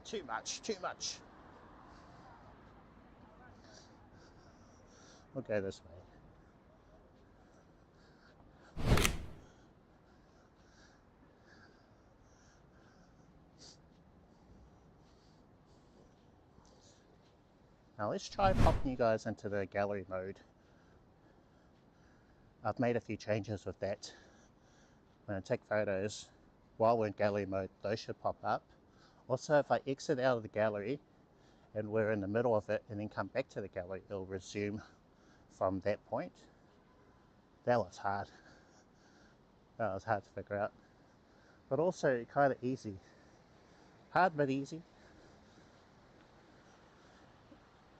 Too much. We'll go this way. Now let's try popping you guys into the gallery mode. I've made a few changes with that. When I take photos, while we're in gallery mode, those should pop up. Also, if I exit out of the gallery and we're in the middle of it and then come back to the gallery, it'll resume from that point. That was hard. That was hard to figure out. But also kind of easy. Hard but easy.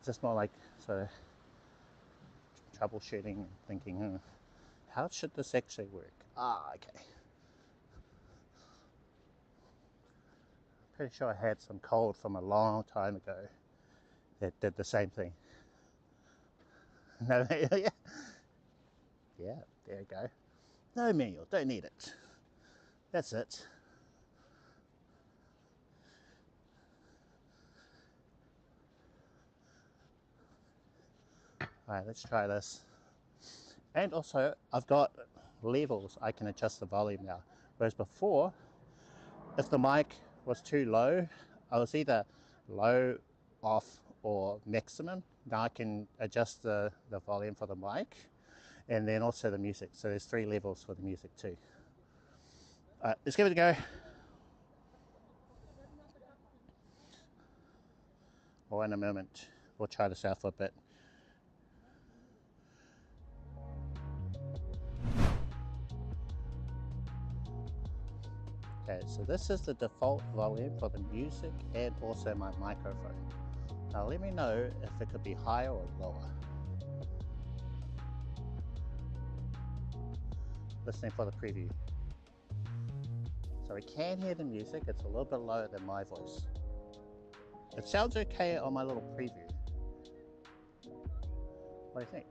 Just more like sort of troubleshooting and thinking, how should this actually work? Ah, okay. Pretty sure I had some code from a long time ago that did the same thing. No, yeah, there you go. No manual, don't need it. That's it. Alright, let's try this. And also, I've got levels I can adjust the volume now. Whereas before, if the mic was too low, I was either low, off, or maximum. Now I can adjust the volume for the mic and then also the music. So there's 3 levels for the music too. Alright, let's give it a go. Or in a moment, we'll try this out for a bit. Okay, so this is the default volume for the music and also my microphone. Now let me know if it could be higher or lower. Listening for the preview. So we can hear the music, it's a little bit lower than my voice. It sounds okay on my little preview. What do you think?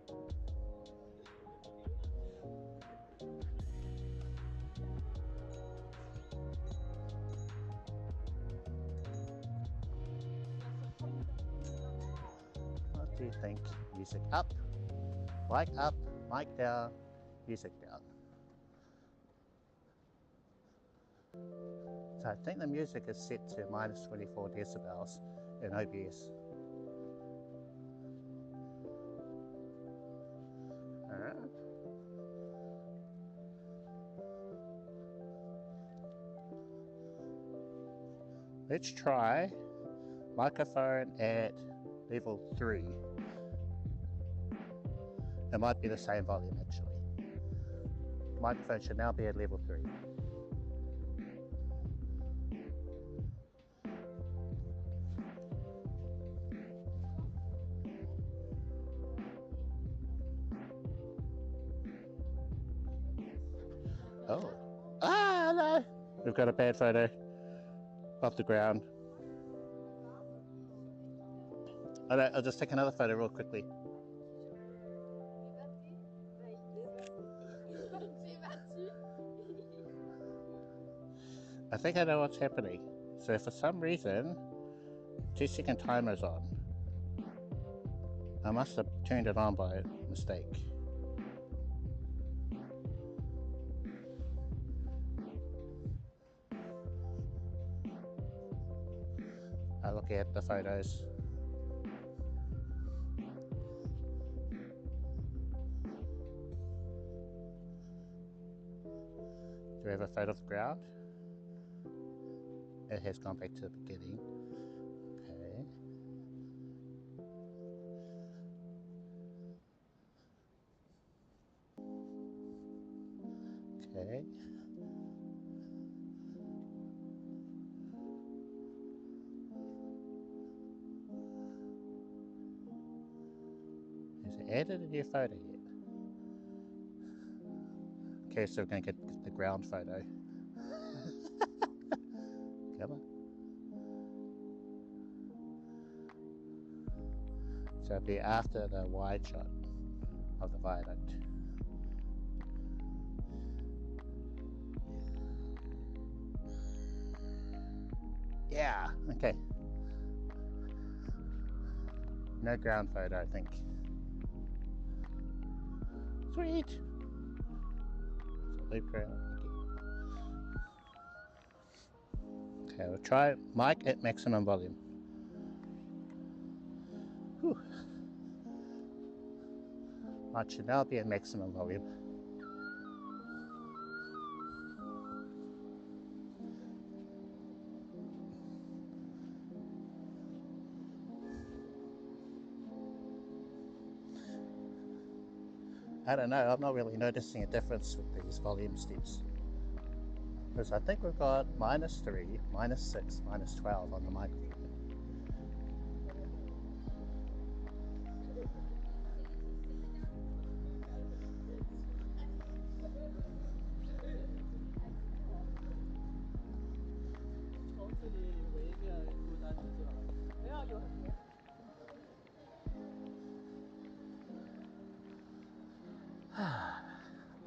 What do you think? Music up, mic down, music down. So I think the music is set to minus 24 decibels in OBS. Alright. Let's try microphone at level 3. It might be the same volume actually. Microphone should now be at level 3. Oh. Ah, no! We've got a bad photo off the ground. I'll just take another photo real quickly. I think I know what's happening. So for some reason, 2-second timer's on. I must have turned it on by mistake. I look at the photos. Do we have a photo of the ground? It has gone back to the beginning. Okay. Okay. Has it added a new photo yet? Okay, so we're going to get the ground photo. Come on. So it'll be after the wide shot of the viaduct. Yeah, okay. No ground photo, I think. Sweet! Loop ground. Okay, we'll try mic at maximum volume. Whew. Mic should now be at maximum volume. I don't know, I'm not really noticing a difference with these volume steps. Because I think we've got -3, -6, -12 on the microphone.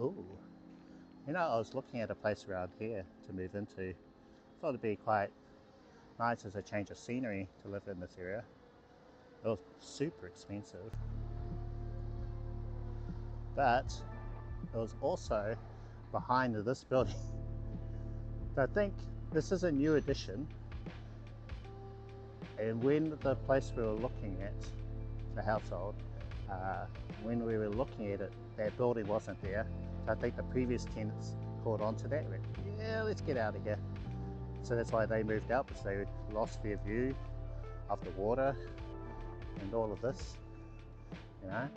Ooh. You know, I was looking at a place around here to move into. Thought it'd be quite nice as a change of scenery to live in this area. It was super expensive. but it was also behind this building. So I think this is a new addition, and when the place we were looking at, the household, when we were looking at it, that building wasn't there. So I think the previous tenants caught on to that and went, yeah, let's get out of here. So that's why they moved out, because they lost their view of the water and all of this, you know.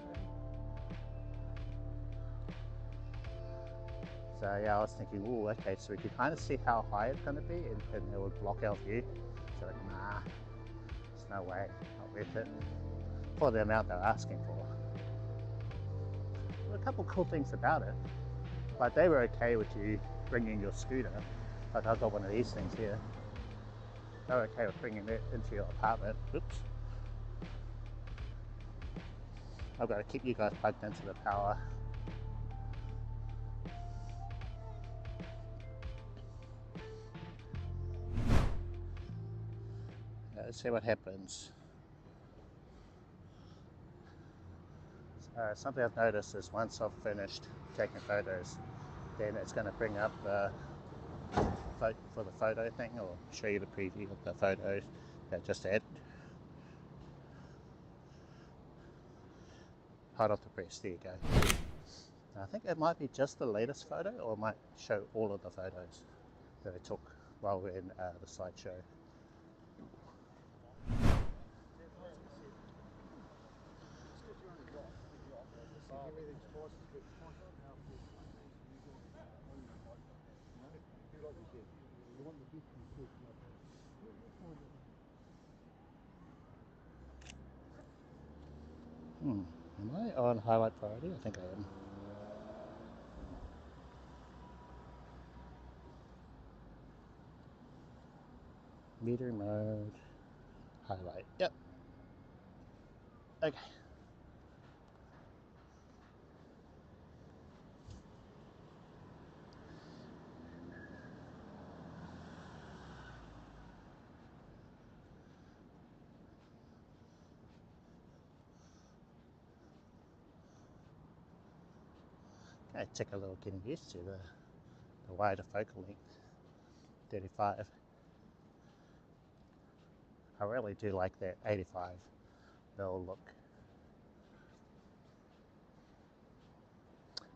So yeah, I was thinking, oh, okay, so we could kind of see how high it's going to be, and it would block our view. So like, nah, there's no way, not worth it for the amount they're asking for. There were a couple cool things about it, like they were okay with you bringing your scooter. Like I've got one of these things here. They were okay with bringing it into your apartment. Oops. I've got to keep you guys plugged into the power. Let's see what happens. Something I've noticed is once I've finished taking photos, then it's going to bring up for the photo thing, or show you the preview of the photos that just add. Hold off the press, there you go. I think it might be just the latest photo, or it might show all of the photos that I took while we're in the slideshow. Am I on highlight priority? I think I am. Meter mode, highlight, yep. Okay. I took a little getting used to the wider focal length, 35. I really do like that 85 mil look.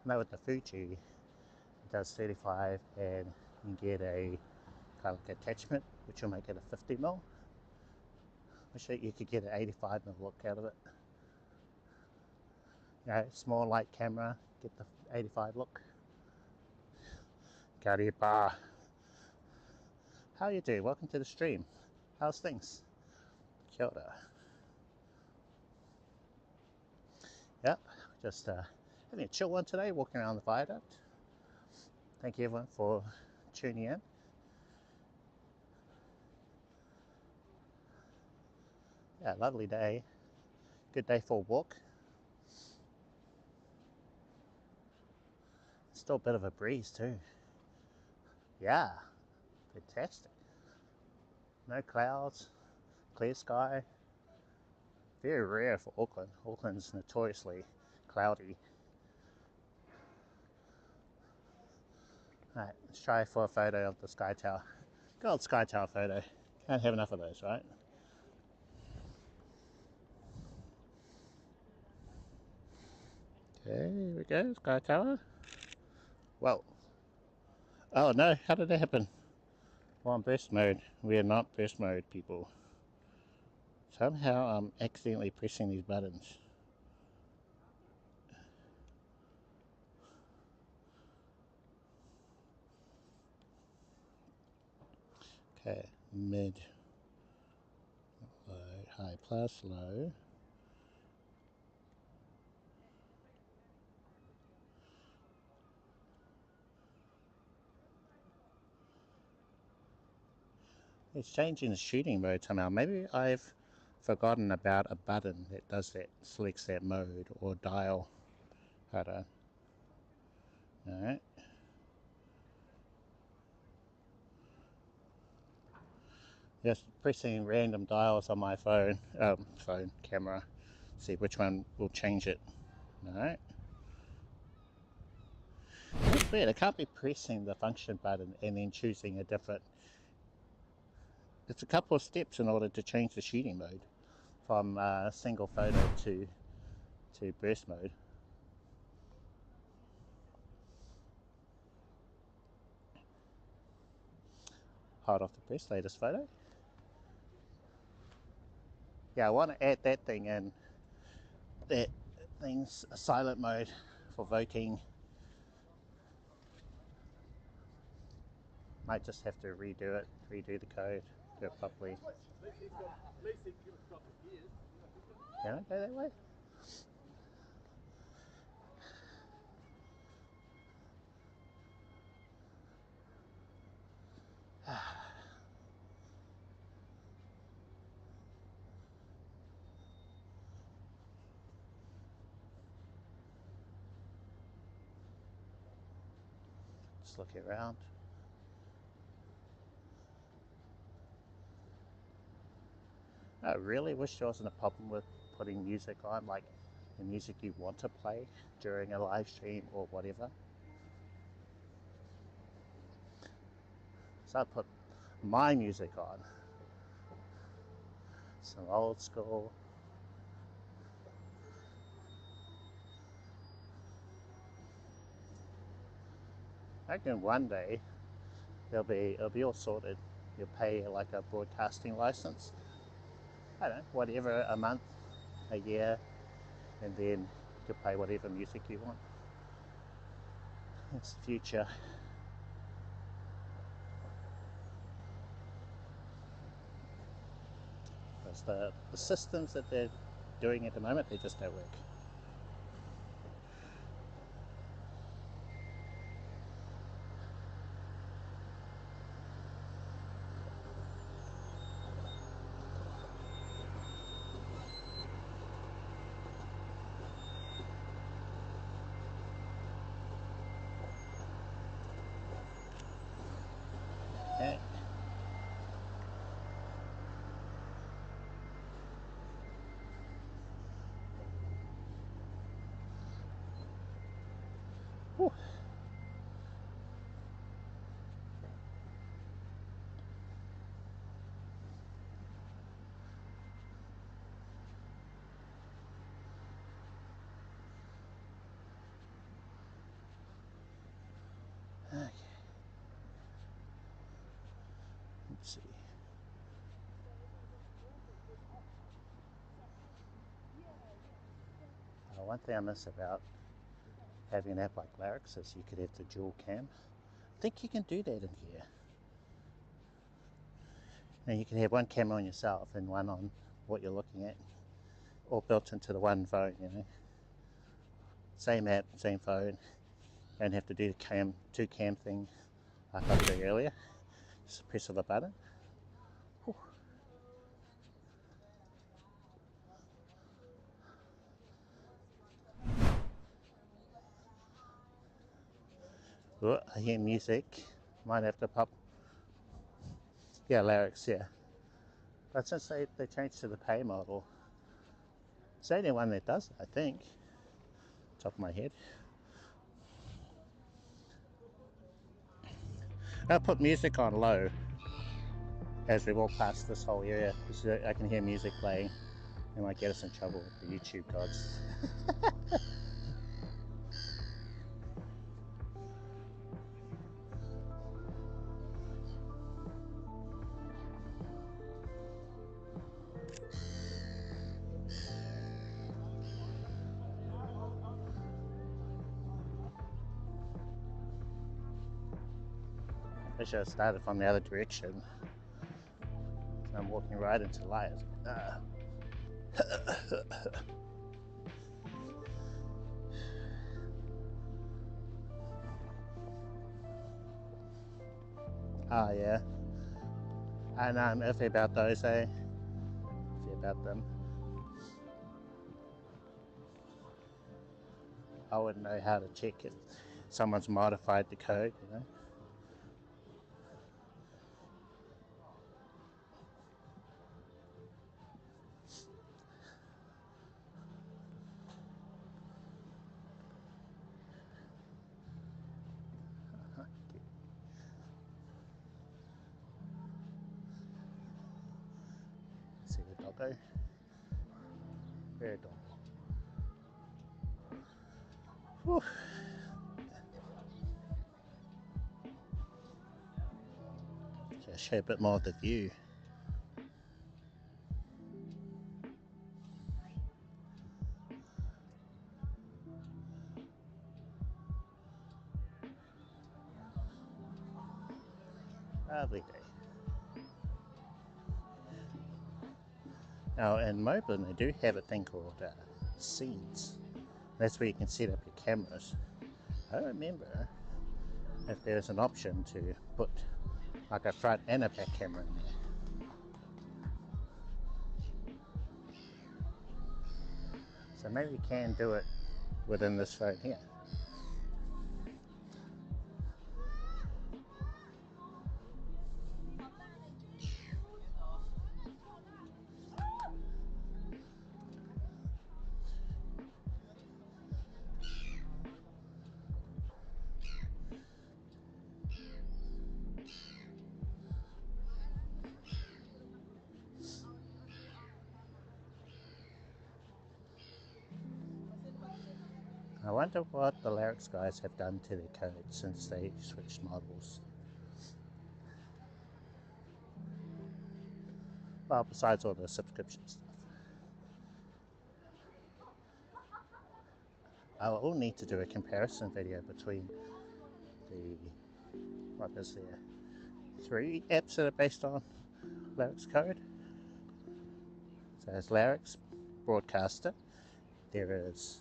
Now with the Fuji, it does 35, and you can get a kind of like attachment, which will make it a 50 mil. Wish that you could get an 85 mil look out of it. You know, small light camera, get the 85 look. Kbps. How you doing? Welcome to the stream. How's things? Kia ora. Yep, just having a chill one today, walking around the viaduct. Thank you everyone for tuning in. Yeah, lovely day. Good day for a walk. Still a bit of a breeze too. Yeah, fantastic. No clouds, clear sky. Very rare for Auckland. Auckland's notoriously cloudy. Alright, let's try for a photo of the Sky Tower. Good old Sky Tower photo. Can't have enough of those, right? Okay, here we go, Sky Tower. Well, oh no, how did that happen? We're on burst mode. We are not burst mode, people. Somehow I'm accidentally pressing these buttons. Okay, mid, low, high plus, low. It's changing the shooting mode somehow. Maybe I've forgotten about a button that does that, selects that mode or dial. Hold on. Alright. Just pressing random dials on my phone camera. See which one will change it. Alright. weird, I can't be pressing the function button and then choosing a different. It's a couple of steps in order to change the shooting mode from single photo to burst mode. Hard off the press, latest photo. Yeah, I want to add that thing in. That thing's a silent mode for voting. Might just have to redo it, redo the code, do it properly. Can I go that way? Just looking around. I really wish there wasn't a problem with putting music on, like the music you want to play during a live stream or whatever. So I put my music on. Some old school. I reckon one day it'll be all sorted. You'll pay like a broadcasting license. I don't know, whatever, a month, a year, and then you can play whatever music you want. It's the future. Because the systems that they're doing at the moment, they just don't work. Okay. Whew. Okay. Let's see. One thing I miss about having an app like Larix is you could have the dual cam. I think you can do that in here. Now you can have one camera on yourself and one on what you're looking at, all built into the one phone, you know. Same app, same phone. Don't have to do the two cam thing like I was doing earlier. Just a press of a button. Whew. Oh, I hear music. Might have to pop. Yeah, Larix, yeah. But since they changed to the pay model, it's the only one that does it, I think. Top of my head. I'll put music on low as we walk past this whole area because I can hear music playing. It might get us in trouble with the YouTube gods. I should have started from the other direction. So I'm walking right into light. Oh yeah. And I'm iffy about those, eh? Iffy about them. I wouldn't know how to check if someone's modified the code, you know. doggo. Very adorable. Whew. Just show a bit more of the view. Lovely day. Now in Moblin they do have a thing called seeds. That's where you can set up your cameras. I don't remember if there's an option to put like a front and a back camera in there. So maybe you can do it within this phone here. I wonder what the Belabox guys have done to their code since they switched models. Well, besides all the subscription stuff. I will need to do a comparison video between the, what is there, 3 apps that are based on Belabox code. So there's Belabox Broadcaster, there is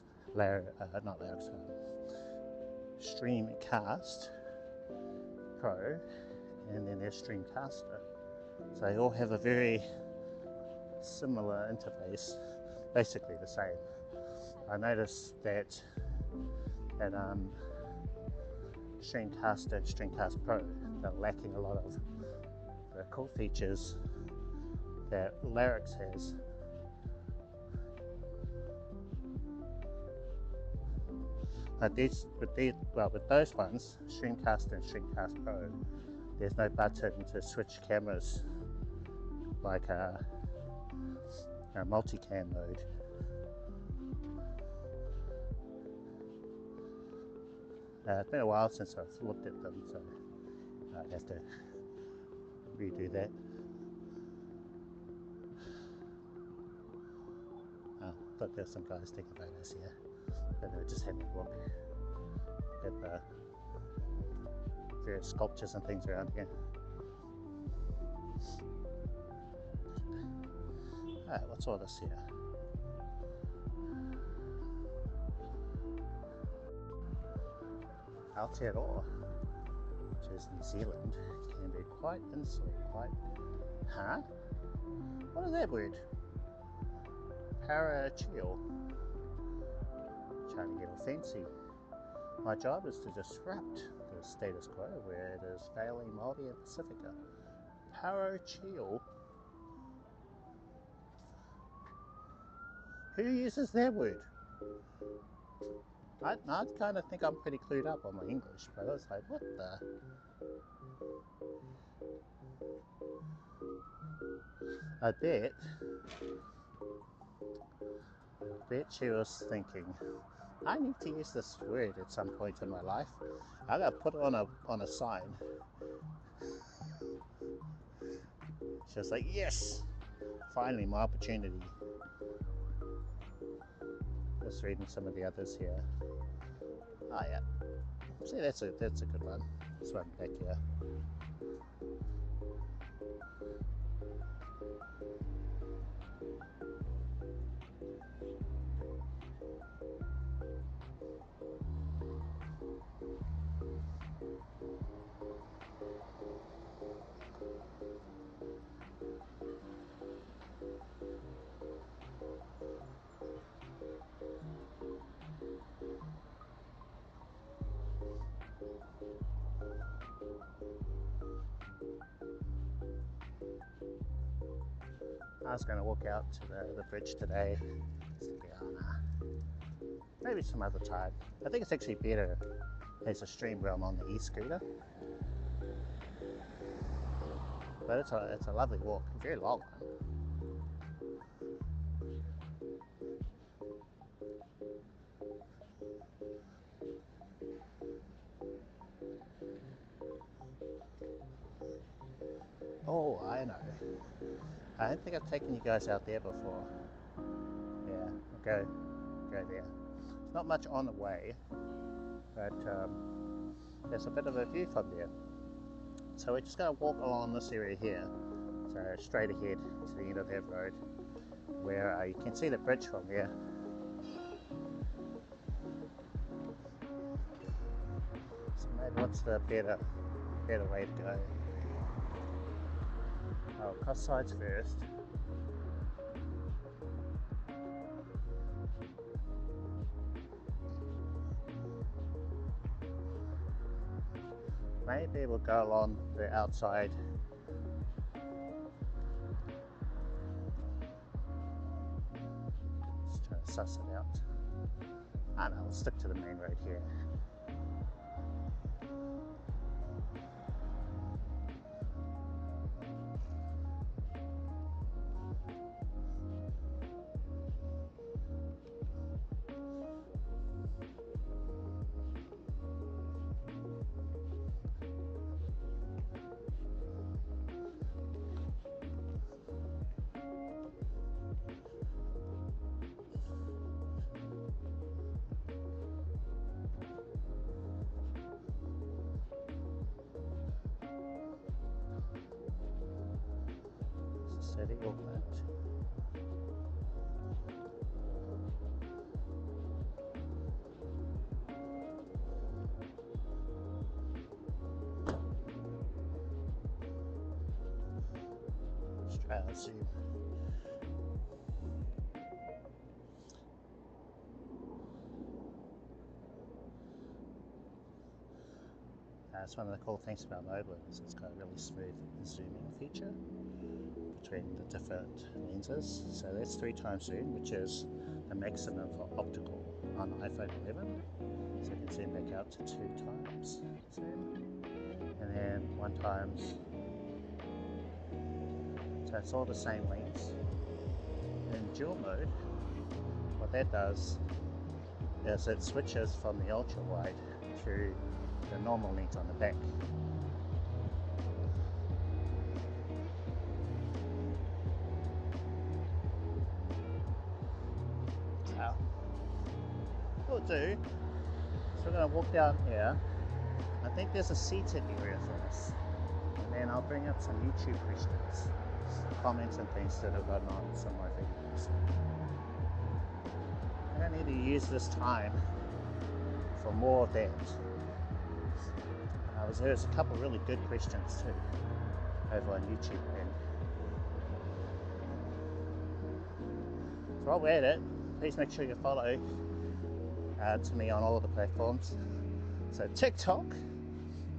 Streamcast Pro, and then there's Streamcaster. So they all have a very similar interface, basically the same. I noticed that Streamcaster and Streamcast Pro are lacking a lot of the cool features that Belabox has. But with those ones, Streamcast and Streamcast Pro, there's no button to switch cameras like a multicam mode. It's been a while since I've looked at them, so I'd have to redo that. Oh, look, there's some guys taking photos here. But they were just having a look at the various sculptures and things around here. Alright, what's all this here? Aotearoa, which is New Zealand, can be quite insular, Huh? What is that word? Parachial. Trying to get all fancy. My job is to disrupt the status quo where it is failing Māori and Pacifica. Parachial. Who uses that word? I kind of think I'm pretty clued up on my English, but I was like, what the? I bet she was thinking, I need to use this word at some point in my life. I gotta put it on a sign. She was like, yes, finally my opportunity. Just reading some of the others here. Oh yeah, see that's a good one. This one back here. I was going to walk out to the bridge today. Oh, nah. Maybe some other time. I think it's actually better as a stream where I'm on the e-scooter. But it's a lovely walk, a very long one. I know. I don't think I've taken you guys out there before. Yeah, go there. It's not much on the way, but there's a bit of a view from there. So we're just going to walk along this area here, so straight ahead to the end of that road, where you can see the bridge from there. So maybe what's the better way to go? I'll cross sides first. Maybe we'll go along the outside. Just trying to suss it out. I know, we'll stick to the main road here. City, Auckland. Let's try and zoom. That's one of the cool things about Moblin is it's got a really smooth zooming feature between the different lenses. So that's 3x zoom, which is the maximum for optical on iPhone 11. So you can zoom back out to 2x zoom, and then 1x. So it's all the same lens. In dual mode, what that does is it switches from the ultra wide to the normal lens on the back. We'll do. So we're going to walk down here. I think there's a seated area for us, and then I'll bring up some YouTube questions, comments and things that have gotten on some of my videos. I don't need to use this time for more of that. There's a couple really good questions too over on YouTube. So while we're at it, please make sure you follow to me on all of the platforms. So TikTok,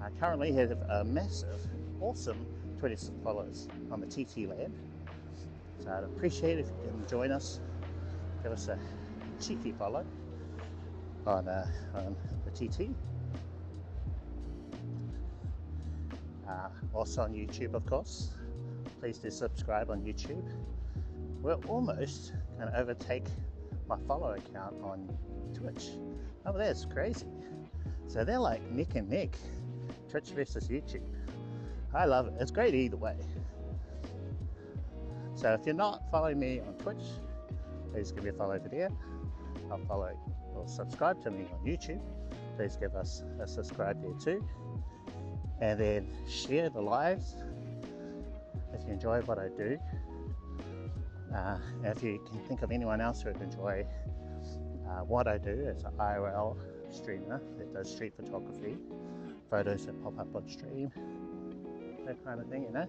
I currently have a massive, awesome 26 followers on the TT Lab. So I'd appreciate it if you can join us, give us a cheeky follow on the TT. Also on YouTube, of course. Please do subscribe on YouTube. We're almost going to overtake my follower count on Twitch. Oh, that's crazy. So they're like neck and neck, Twitch versus YouTube. I love it. It's great either way. So if you're not following me on Twitch, please give me a follow over there. I'll follow or subscribe to me on YouTube. Please give us a subscribe there too. And then share the lives if you enjoy what I do. If you can think of anyone else who would enjoy what I do as an IRL streamer that does street photography, photos that pop up on stream, that kind of thing, you know.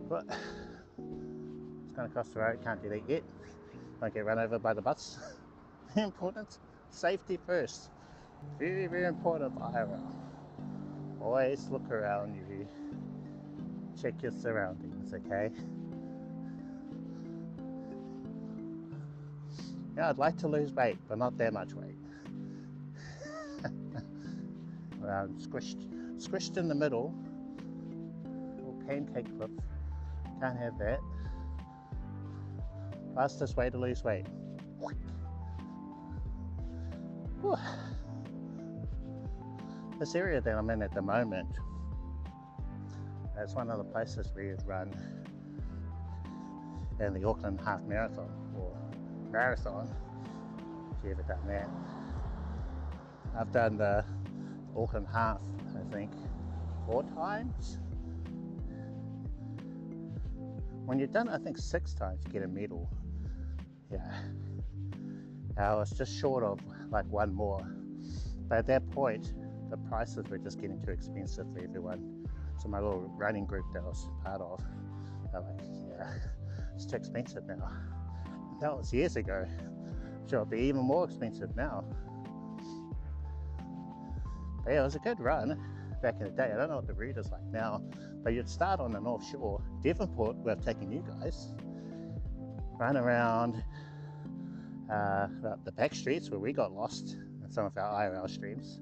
But it's going to cross the road, can't do that yet. Don't get run over by the bus. Very important. Safety first. Very, very important for IRL. Always look around you. Check your surroundings, okay? Yeah, I'd like to lose weight, but not that much weight. Squished in the middle. Little pancake clip. Can't have that. Fastest way to lose weight. Whew. This area that I'm in at the moment That's one of the places we run in the Auckland Half Marathon, or Marathon, if you've ever done that. I've done the Auckland Half, I think, 4 times. When you've done it, I think 6 times, you get a medal. Yeah. I was just short of like 1 more. But at that point, the prices were just getting too expensive for everyone. So my little running group that I was part of, they're like, yeah, it's too expensive now. That was years ago. Sure, it'll be even more expensive now. But yeah, it was a good run back in the day. I don't know what the route is like now, but you'd start on the North Shore, Devonport, where I've taken you guys, run around the back streets where we got lost in some of our IRL streams,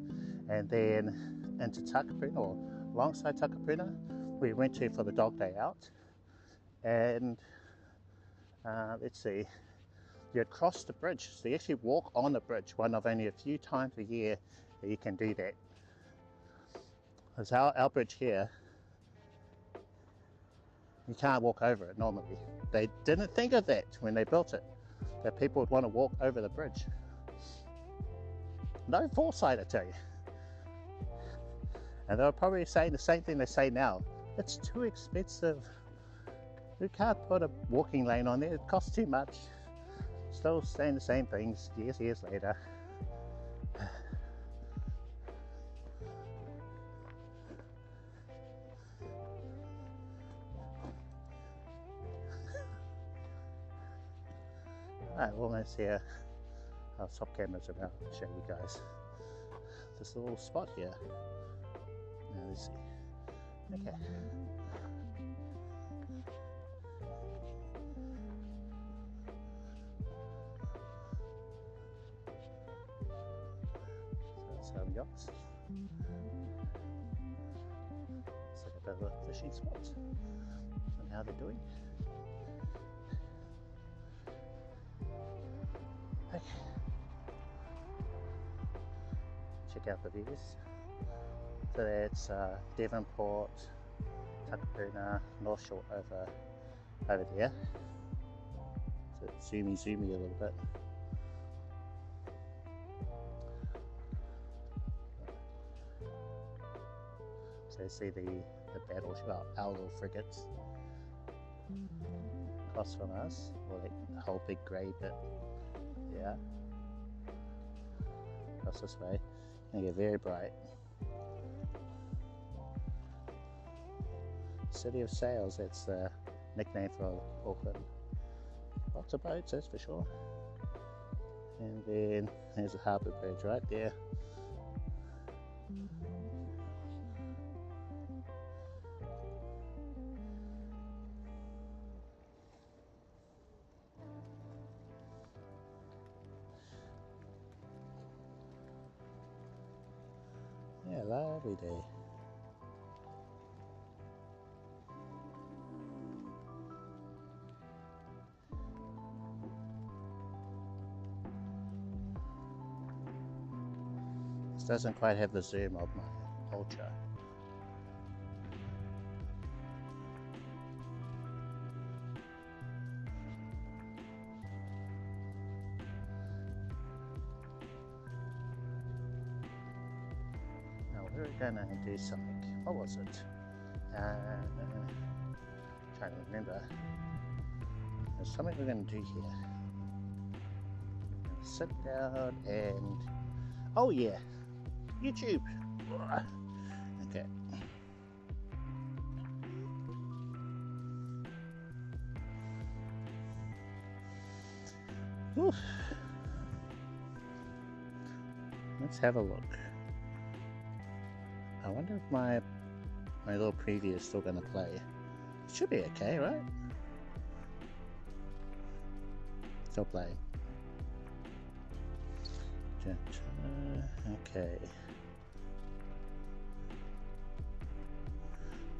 and then into Takapuna, or alongside Takapuna, we went to for the dog day out. And let's see, you'd cross the bridge, so you actually walk on the bridge, one of only a few times a year that you can do that. Because our bridge here, you can't walk over it normally. They didn't think of that when they built it, that people would want to walk over the bridge. No foresight, I tell you. And they were probably saying the same thing they say now. It's too expensive. You can't put a walking lane on there, it costs too much. Still saying the same things years later. Alright, we're almost here. I'll swap cameras around to show you guys this little spot here. Now let's see. Okay. So some yachts. It's like a bit of a fishing spot. And how they're doing. Okay. Check out the views. So that's Devonport, Takapuna, North Shore over there. So it's zoomy a little bit. So you see the battleship, our little frigates across from us, or the whole big grey bit. Yeah. Across this way. Gonna get very bright. City of Sails, that's the nickname for Auckland. Lots of boats, that's for sure. And then there's the Harbour Bridge right there. Yeah, lovely day. This doesn't quite have the zoom of my Ultra. We were gonna do something. What was it? Trying to remember. There's something we're gonna do here. Sit down and oh yeah, YouTube. Okay. Oof. Let's have a look. I wonder if my little preview is still going to play. It should be okay, right? Still playing. Okay.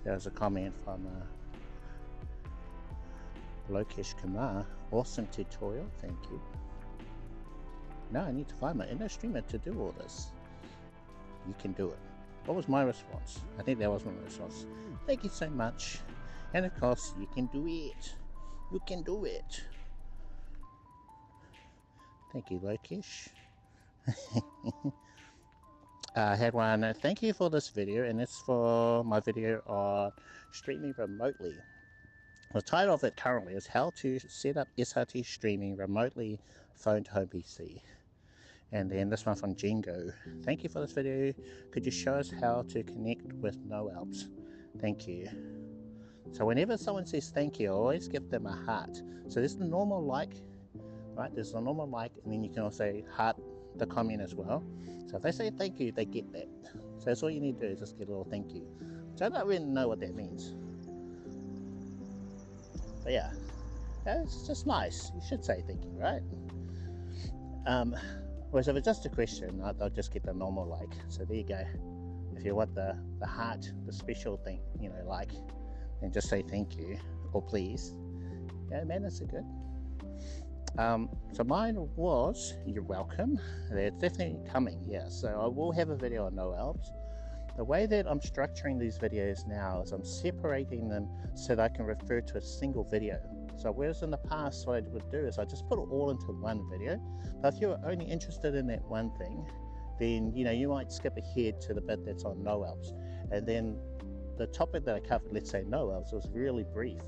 There's a comment from Lokesh Kumar. Awesome tutorial, thank you. Now I need to find my inner streamer to do all this. You can do it. What was my response? I think that was my response. Thank you so much. And of course, you can do it. You can do it. Thank you, Lokesh. I had one, thank you for this video, and it's for my video on streaming remotely. The title of it currently is How to Set Up SRT Streaming Remotely Phone to Home PC. And then this one from Jingo. Thank you for this video. Could you show us how to connect with no alps? Thank you. So whenever someone says thank you, I always give them a heart. So there's the normal like, right? There's the normal like, and then you can also heart the comment as well. So if they say thank you, they get that. So that's all you need to do is just get a little thank you. So I don't really know what that means. But yeah, it's just nice. You should say thank you, right? Whereas if it's just a question, I'll just get the normal like. So there you go. If you want the heart, the special thing, you know, like, then just say thank you or please. Yeah, man, that's a good. So mine was, you're welcome. It's definitely coming, yeah. So I will have a video on no alps. The way that I'm structuring these videos now is I'm separating them so that I can refer to a single video. So whereas in the past what I would do is I just put it all into one video. But if you're only interested in that one thing, then you know you might skip ahead to the bit that's on no alps. And then the topic that I covered, let's say no alps, was really brief.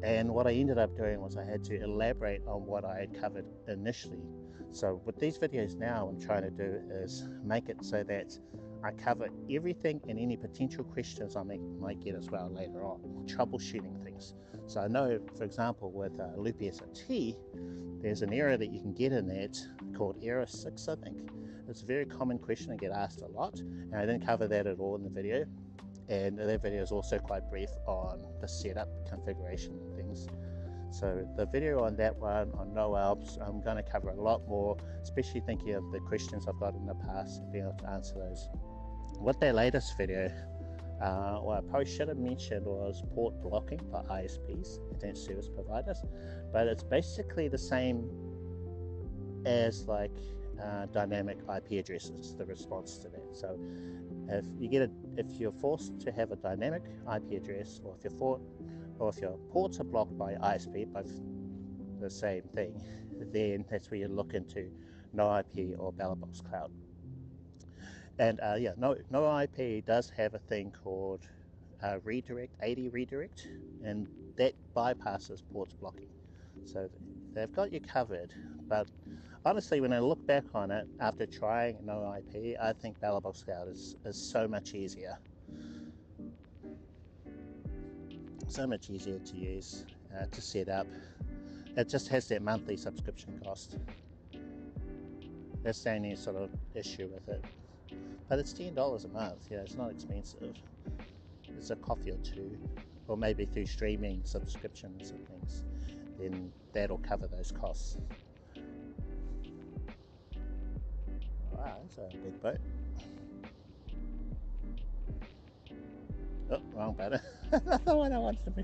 And what I ended up doing was I had to elaborate on what I had covered initially. So with these videos now, what I'm trying to do is make it so that I cover everything and any potential questions I might get as well later on, troubleshooting things. So I know, for example, with Loopy SRT, there's an error that you can get in that called error 6, I think. It's a very common question I get asked a lot, and I didn't cover that at all in the video. And that video is also quite brief on the setup, configuration and things. So the video on that one, on no alps, I'm going to cover a lot more, especially thinking of the questions I've got in the past and being able to answer those. What that latest video, what I probably should have mentioned was port blocking for ISPs, internet service providers, but it's basically the same as like dynamic IP addresses, the response to that. So if you're forced to have a dynamic IP address, or if your ports are blocked by ISP, both the same thing, then that's where you look into no IP or Belabox Cloud. And yeah, no IP does have a thing called redirect, AD redirect, and that bypasses ports blocking. So they've got you covered, but honestly, when I look back on it, after trying no IP, I think Belabox Cloud is so much easier. So much easier to use, to set up. It just has that monthly subscription cost. That's the only sort of issue with it. But it's $10 a month, you know, it's not expensive. It's a coffee or two, or maybe through streaming subscriptions and things, then that'll cover those costs. Wow, that's a big boat. Oh, wrong button. That's the one I wanted to be.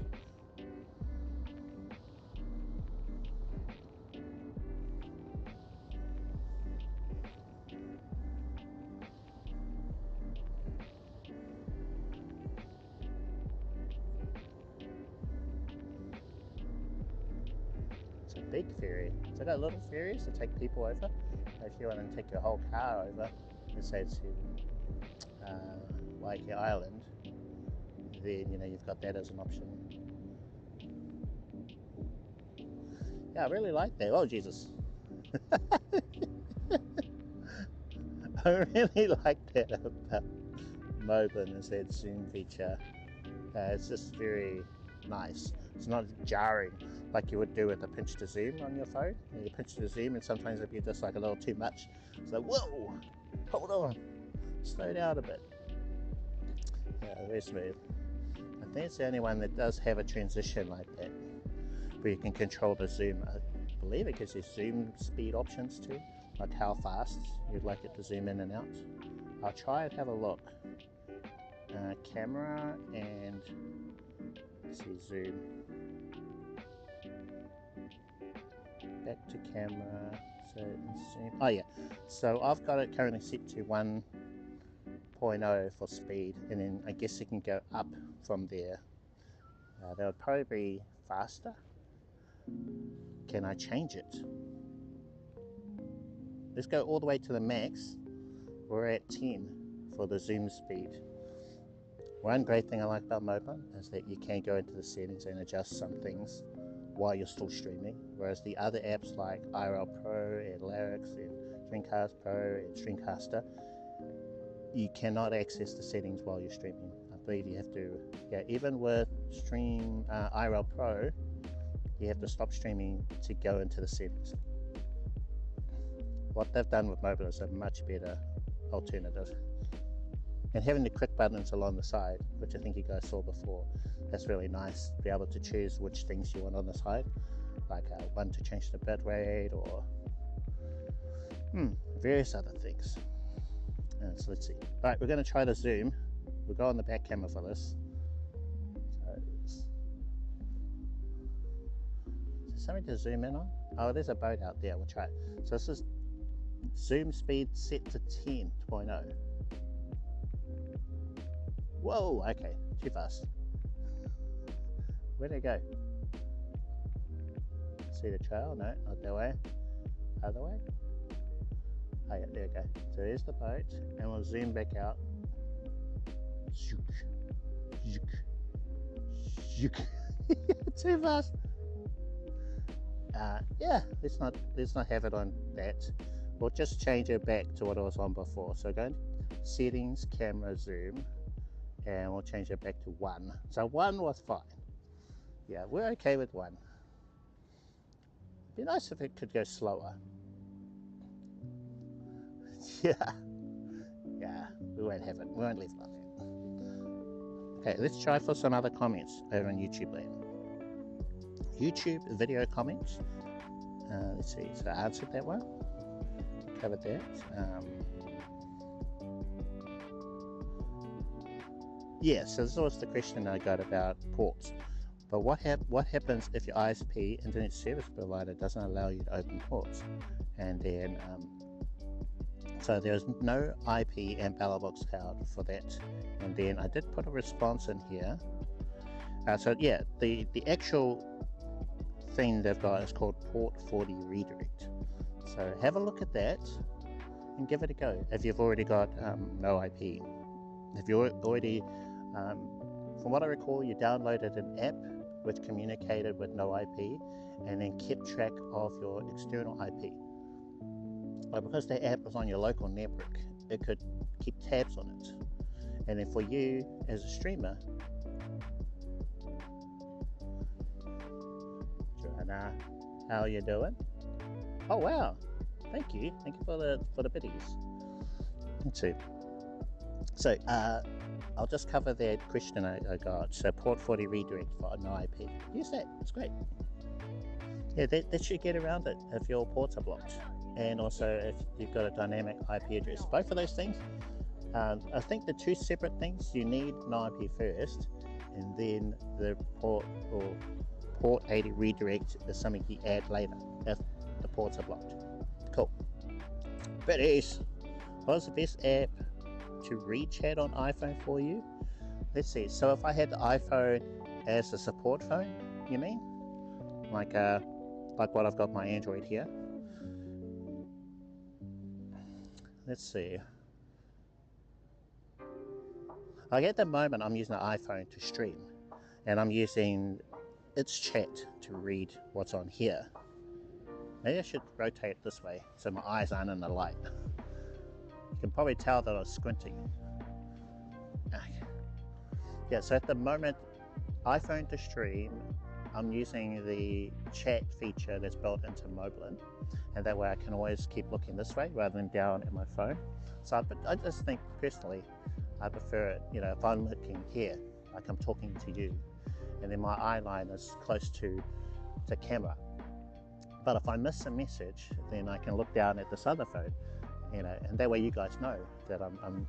It's a big ferry. So got little ferries to take people over. If you want to take your whole car over, let's say to Waiheke Island, then you know you've got that as an option. Yeah, I really like that. Oh Jesus. I really like that about Moblin, is that zoom feature. It's just very nice. It's not jarring like you would do with a pinch to zoom on your phone. You pinch to zoom and sometimes it'd be just like a little too much. It's like, whoa, hold on, slow down a bit. Yeah, very smooth. I think it's the only one that does have a transition like that, where you can control the zoom. I believe it gives you zoom speed options too, like how fast you'd like it to zoom in and out. I'll try and have a look. Camera and let's see, zoom. Back to camera. So zoom. Oh yeah. So I've got it currently set to 1.5 2.0 for speed, and then I guess you can go up from there. That would probably be faster. Can I change it? Let's go all the way to the max. We're at 10 for the zoom speed. One great thing I like about Moblin is that you can go into the settings and adjust some things while you're still streaming, whereas the other apps like IRL Pro and Larix and Streamcast Pro and Streamcaster, you cannot access the settings while you're streaming. I believe you have to, yeah, even with IRL Pro, you have to stop streaming to go into the settings. What they've done with Moblin is a much better alternative. And having the quick buttons along the side, which I think you guys saw before, that's really nice to be able to choose which things you want on the side, like one to change the bit rate or various other things. So let's see. All right, we're going to try the zoom. We'll go on the back camera for this. So, is there something to zoom in on? Oh, there's a boat out there. We'll try it. So this is zoom speed set to 10.0. Whoa, okay, too fast. Where'd it go? See the trail? No, not that way. Other way? Oh yeah, there we go. So there's the boat, and we'll zoom back out. Zook, zook, zook. Too fast. Yeah, let's not have it on that. We'll just change it back to what it was on before. So go into settings, camera, zoom, and we'll change it back to 1. So 1 was fine. Yeah, we're okay with 1. It'd be nice if it could go slower. Yeah, we won't have it. We won't leave like that. Okay, let's try for some other comments over on YouTube land. YouTube video comments. Let's see. So I answered that one. Covered that. Yeah, so this was the question I got about ports. But what happens if your ISP, internet service provider, doesn't allow you to open ports? And then, so there's no IP and Belabox cloud for that. And then I did put a response in here. So yeah, the actual thing they've got is called Port 40 Redirect. So have a look at that and give it a go. If you've already got no IP, if you're already, from what I recall, you downloaded an app which communicated with no IP and then kept track of your external IP. But because the app was on your local network, it could keep tabs on it. And then for you as a streamer, Joanna, how are you doing? Oh wow, thank you for the biddies. Let's see. So I'll just cover that question I got. So Port 40 Redirect for no IP. Use that, it's great. Yeah, that should get around it if your ports are blocked. And also if you've got a dynamic IP address. Both of those things, I think the two separate things, you need no IP first, and then the port 80 redirect is something you add later if the ports are blocked. Cool. Biddies, what's the best app to read chat on iPhone for you? Let's see. So if I had the iPhone as a support phone, you mean? Like what I've got my Android here. Let's see. Like at the moment, I'm using the iPhone to stream, and I'm using its chat to read what's on here. Maybe I should rotate this way so my eyes aren't in the light. You can probably tell that I was squinting. Okay. Yeah, so at the moment, iPhone to stream, I'm using the chat feature that's built into Moblin, and that way I can always keep looking this way rather than down at my phone. So I just think personally, I prefer it, you know, if I'm looking here, like I'm talking to you, and then my eye line is close to camera. But if I miss a message, then I can look down at this other phone, you know, and that way you guys know that I'm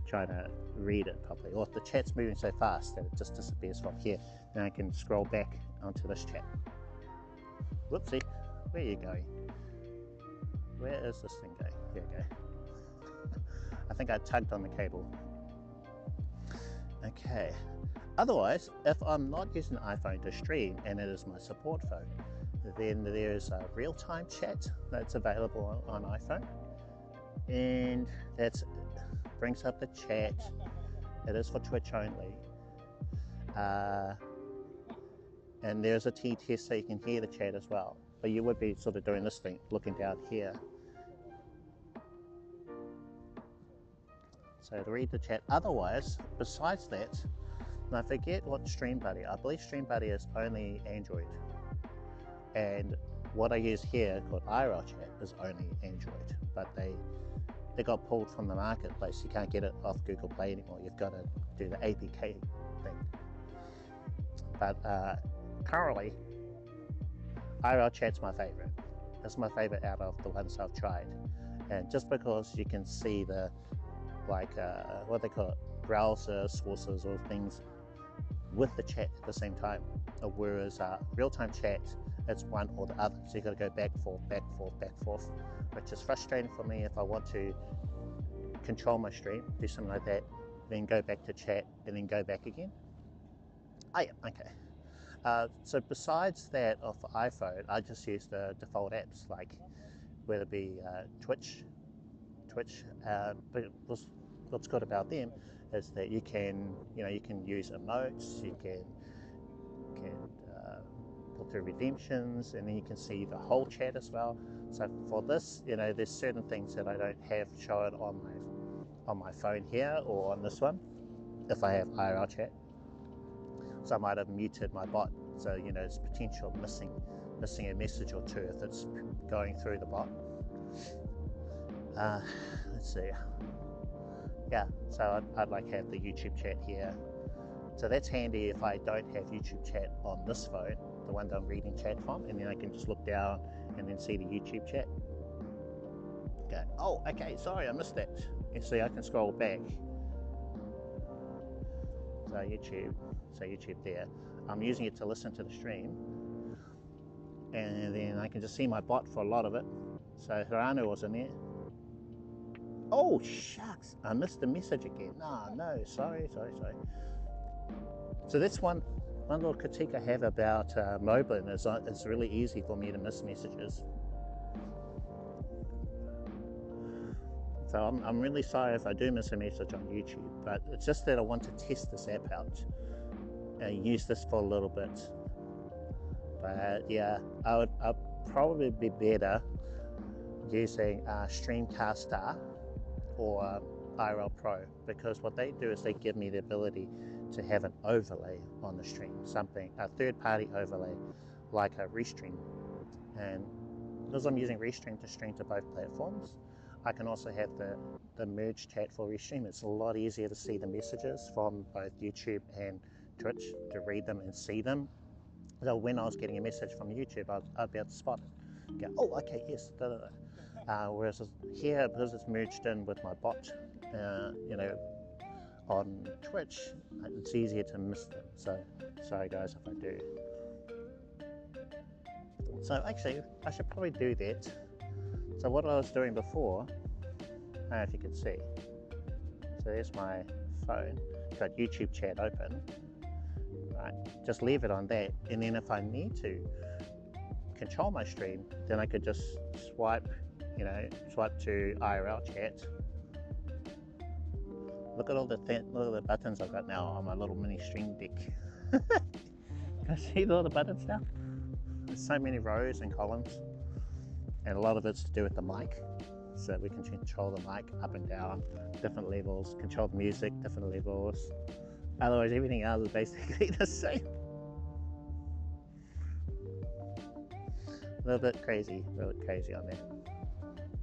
trying to read it properly. Or if the chat's moving so fast that it just disappears from here, then I can scroll back onto this chat. Whoopsie, where are you going? Where is this thing going? Here we go. I think I tugged on the cable. Okay. Otherwise, if I'm not using an iPhone to stream and it is my support phone, then there's a real-time chat that's available on iPhone, and that brings up the chat. It is for Twitch only. And there's a T-test so you can hear the chat as well. But you would be sort of doing this thing, looking down here. So to read the chat. Otherwise, besides that, and I forget what StreamBuddy. I believe StreamBuddy is only Android. And what I use here called IRL chat is only Android. But they got pulled from the marketplace. You can't get it off Google Play anymore. You've got to do the APK thing. But currently, IRL chat's my favorite. That's my favorite out of the ones I've tried. And just because you can see the, what they call it, browser sources or things with the chat at the same time. Whereas real-time chat, it's one or the other. So you've got to go back, forth, which is frustrating for me if I want to control my stream, do something like that, then go back to chat and then go back again. Oh yeah, okay. So besides that of iPhone, I just use the default apps, like whether it be Twitch. But what's good about them is that you can use emotes, you can pull through redemptions, and then you can see the whole chat as well. So for this, there's certain things that I don't have shown on my phone here or on this one if I have IRL chat. So I might have muted my bot, so there's potential missing a message or two if it's going through the bot. Let's see. Yeah, so I'd like to have the YouTube chat here. So that's handy if I don't have YouTube chat on this phone, the one that I'm reading chat from, and then I can just look down and then see the YouTube chat. Okay. Oh, okay, sorry, I missed that. You see, I can scroll back. So YouTube there. I'm using it to listen to the stream, and then I can just see my bot for a lot of it. So Hirano was in there. Oh shucks, I missed the message again. No, sorry. So that's one little critique I have about Moblin is it's really easy for me to miss messages. So I'm really sorry if I do miss a message on YouTube, but it's just that I want to test this app out and use this for a little bit. But yeah, I'd probably be better using Streamcaster or IRL Pro, because what they do is they give me the ability to have an overlay on the stream, a third-party overlay like a Restream. And because I'm using Restream to stream to both platforms, I can also have the merge chat for Restream. It's a lot easier to see the messages from both YouTube and Twitch, to read them and see them. So when I was getting a message from YouTube, I'd be able to spot it. Go, oh, okay, yes, whereas here, because it's merged in with my bot, on Twitch, it's easier to miss them. So sorry guys if I do. So actually, I should probably do that. So what I was doing before, I don't know if you can see. So there's my phone, got YouTube chat open. Right, just leave it on that, and then if I need to control my stream, then I could just swipe to IRL chat. Look at all the buttons I've got now on my little mini stream deck. Can I see all the buttons now? There's so many rows and columns, and a lot of it's to do with the mic. So we can control the mic up and down, different levels, control the music, different levels. Otherwise, everything else is basically the same. A little bit crazy on there.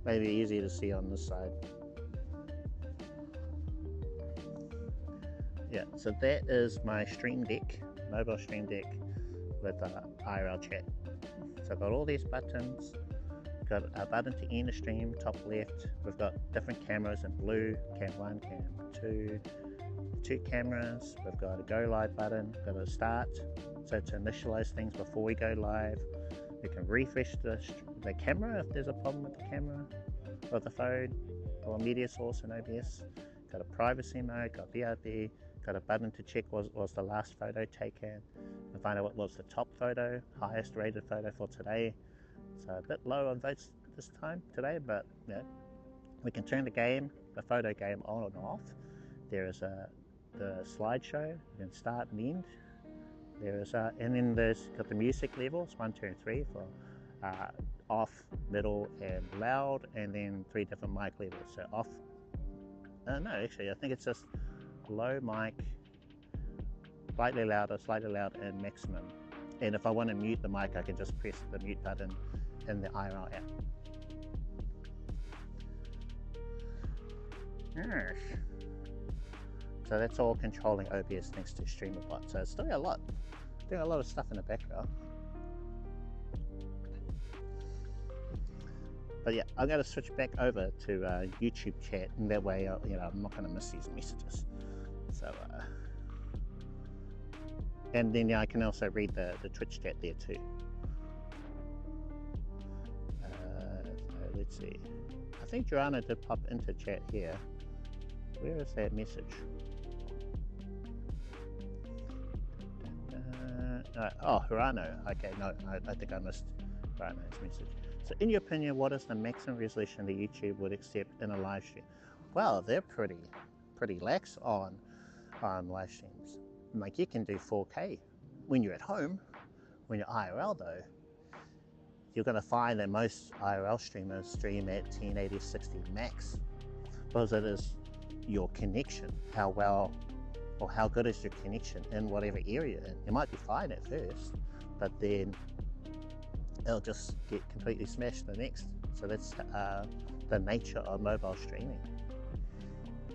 Maybe easier to see on this side. Yeah, so that is my stream deck, mobile stream deck with IRL chat. So I've got all these buttons. Got a button to end the stream, top left. We've got different cameras in blue, cam 1, cam 2, 2 cameras. We've got a go live button, got a start, so to initialize things before we go live. We can refresh the camera if there's a problem with the camera or the phone. or media source in OBS. Got a privacy mode, got VRB, got a button to check was the last photo taken, and find out what was the top photo, highest rated photo for today. So a bit low on votes this time today, but you know, we can turn the photo game on and off. There is the slideshow, you can start and end. There is and then there's got the music levels 1, 2, and 3 for off, middle, and loud, and then 3 different mic levels. So off. No, actually, I think it's just low mic, slightly louder, and maximum. And if I want to mute the mic, I can just press the mute button in the IRL app. Yes. So that's all controlling OBS thanks to StreamerBot. So it's doing a lot of stuff in the background. But yeah, I'm going to switch back over to YouTube chat, and that way, you know, I'm not going to miss these messages. So, and then I can also read the Twitch chat there too. So let's see. I think Joanna did pop into chat here. Where is that message? Oh, Hirano. Okay, no, I think I missed Hirano's message. So in your opinion, what is the maximum resolution that YouTube would accept in a live stream? Well, they're pretty lax on live streams. Like you can do 4K when you're at home. When you're IRL though, you're going to find that most IRL streamers stream at 1080 60 max, because it is your connection, how well or how good is your connection in whatever area. It might be fine at first, but then it'll just get completely smashed the next. So that's the nature of mobile streaming.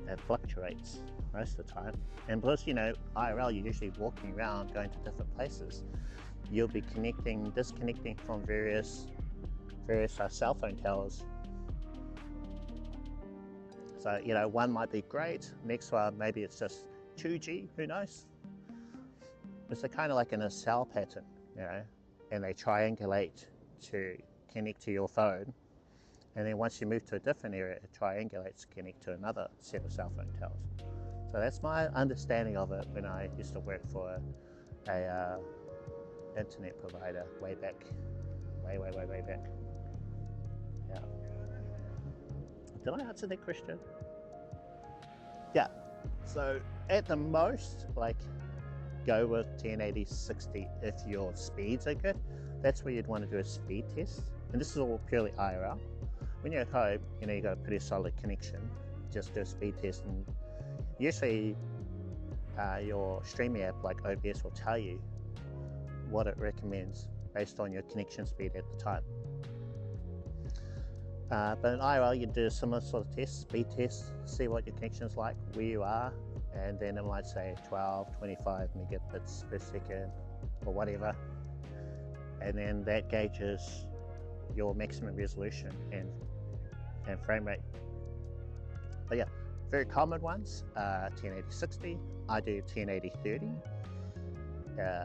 It fluctuates most of the time. And plus, you know, IRL, you're usually walking around, going to different places. You'll be disconnecting from various cell phone towers. So, you know, one might be great, next one, maybe it's just 2G, who knows? It's kind of like in a cell pattern, you know, and they triangulate to connect to your phone. And then once you move to a different area, it triangulates to connect to another set of cell phone towers. So that's my understanding of it when I used to work for a internet provider way back. Way back. Yeah. Did I answer that question? Yeah. So at the most, like, go with 1080 60 if your speeds are good. That's where you'd want to do a speed test. And this is all purely IRL. When you're at home, you know, you got a pretty solid connection. Just do a speed test, and usually your streaming app like OBS will tell you what it recommends based on your connection speed at the time. But in IRL, you do a similar sort of test, speed test, see what your connection is like, where you are, and then it might say 12, 25 megabits per second or whatever. And then that gauges your maximum resolution and frame rate. But yeah, very common ones, 1080 60, I do 1080 30,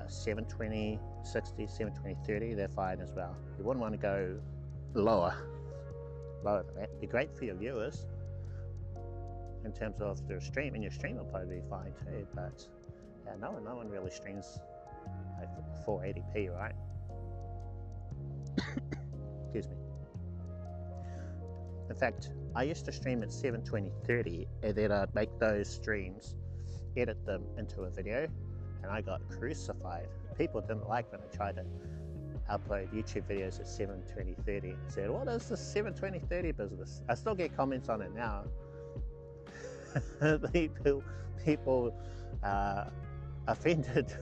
720 60, 720 30, they're fine as well. You wouldn't want to go lower than that. It'd be great for your viewers in terms of their stream, and your stream will probably be fine too, but yeah, no one really streams like 480p, right? Excuse me. In fact, I used to stream at 720 30, and then I'd make those streams, edit them into a video, and I got crucified. People didn't like when I tried to upload YouTube videos at 720 30. Said, what is this 720 30 business? I still get comments on it now. people offended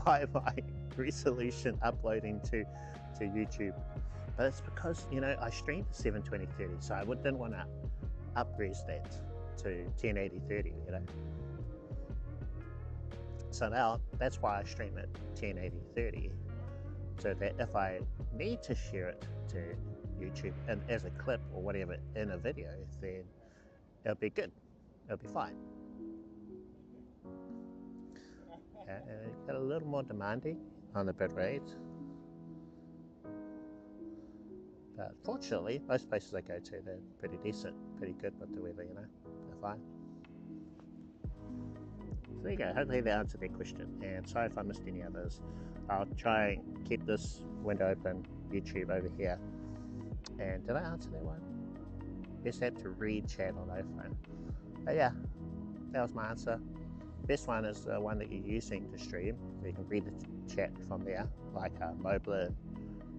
by my resolution uploading to YouTube. But it's because, you know, I streamed to 720 30, so I didn't want to up-res that to 1080 30, you know. So now that's why I stream at 1080 30, so that if I need to share it to YouTube and as a clip or whatever in a video, then it'll be good, it'll be fine. Get a little more demanding on the bitrate. But fortunately, most places I go to, they're pretty decent, pretty good with the weather, you know, they're fine. So there you go, hopefully that answered that question, and sorry if I missed any others. I'll try and keep this window open, YouTube over here. And did I answer that one? Best app to read chat on iPhone. But yeah, that was my answer. Best one is the one that you're using to stream, so you can read the chat from there, like Moblin,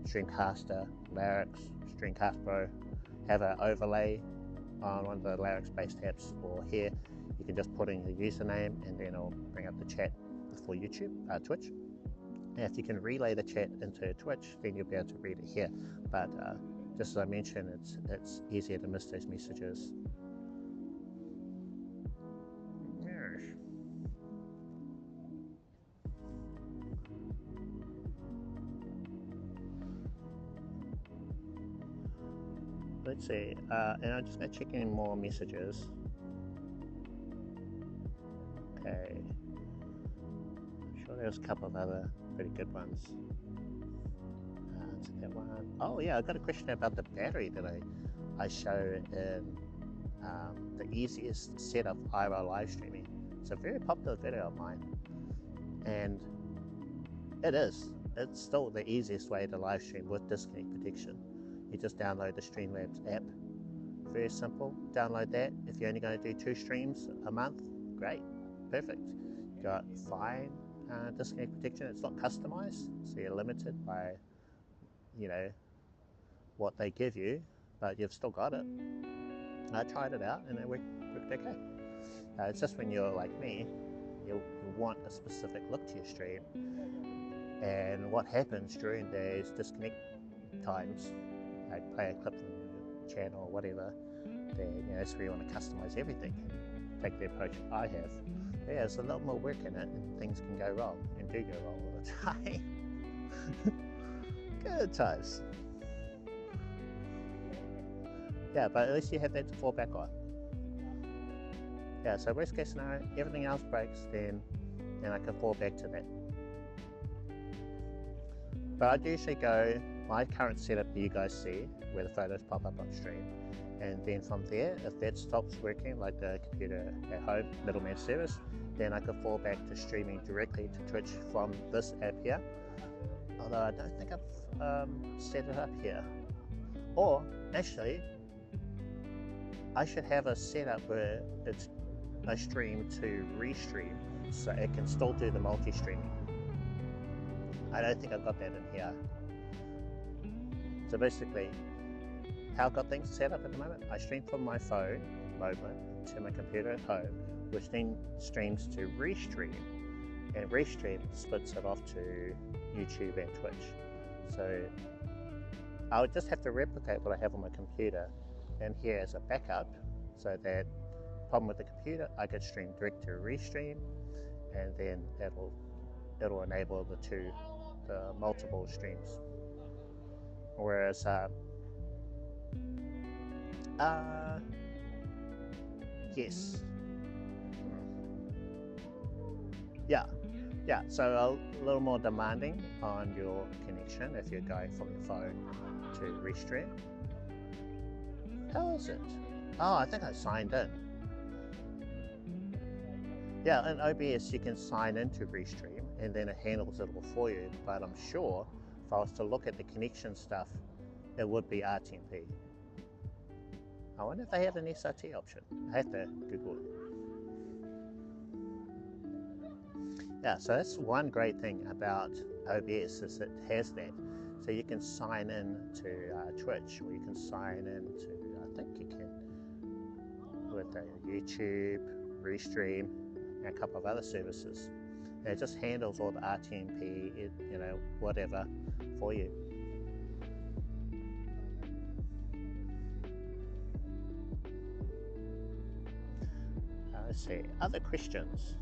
Streamcaster, Larix, Streamcast Pro. Have an overlay on one of the Larix-based apps, or here you can just put in your username and then it'll bring up the chat for YouTube, Twitch. And if you can relay the chat into Twitch, then you'll be able to read it here. But just as I mentioned, it's easier to miss those messages. Let's see, and I'm just going to check in more messages. Okay, I'm sure there's a couple of other pretty good ones. So that one. Oh yeah, I got a question about the battery that I show in the easiest setup IRL live streaming. It's a very popular video of mine, and it's still the easiest way to live stream with disconnect protection. You just download the Streamlabs app. Very simple. Download that. If you're only going to do 2 streams a month, great, perfect. You got fine disconnect protection. It's not customized, so you're limited by, you know, what they give you, but you've still got it. I tried it out and it worked okay. It's just when you're like me, you want a specific look to your stream, and what happens during those disconnect times, like play a clip from your channel or whatever, then you know, that's where you want to customize everything. Take the approach I have. But yeah, there's a lot more work in it, and things can go wrong, and do go wrong all the time. Good times. Yeah, but at least you have that to fall back on. Yeah, so worst case scenario, everything else breaks, then I can fall back to that. But I'd usually go my current setup that you guys see, where the photos pop up on stream, and then from there, if that stops working, like the computer at home, middleman service, then I could fall back to streaming directly to Twitch from this app here. Although I don't think I've set it up here. Or, actually, I should have a setup where it's a stream to restream, so it can still do the multi-streaming. I don't think I've got that in here. So basically, how I've got things set up at the moment, I stream from my phone, Moblin, to my computer at home, which then streams to Restream, and Restream splits it off to YouTube and Twitch. So I would just have to replicate what I have on my computer and here as a backup, so that problem with the computer, I could stream direct to Restream, and then it'll enable the multiple streams. Whereas yes, yeah, so a little more demanding on your connection if you're going from your phone to Restream. How is it? Oh, I think I signed in. Yeah, in OBS you can sign into Restream and then it handles it all for you, but I'm sure if I was to look at the connection stuff, it would be RTMP. I wonder if they have an SRT option. I have to Google it. Yeah, so that's one great thing about OBS, is it has that. So you can sign in to Twitch, or you can sign in to, I think you can, with YouTube, Restream, and a couple of other services. And it just handles all the RTMP, you know, whatever, for you. Let's see, other questions.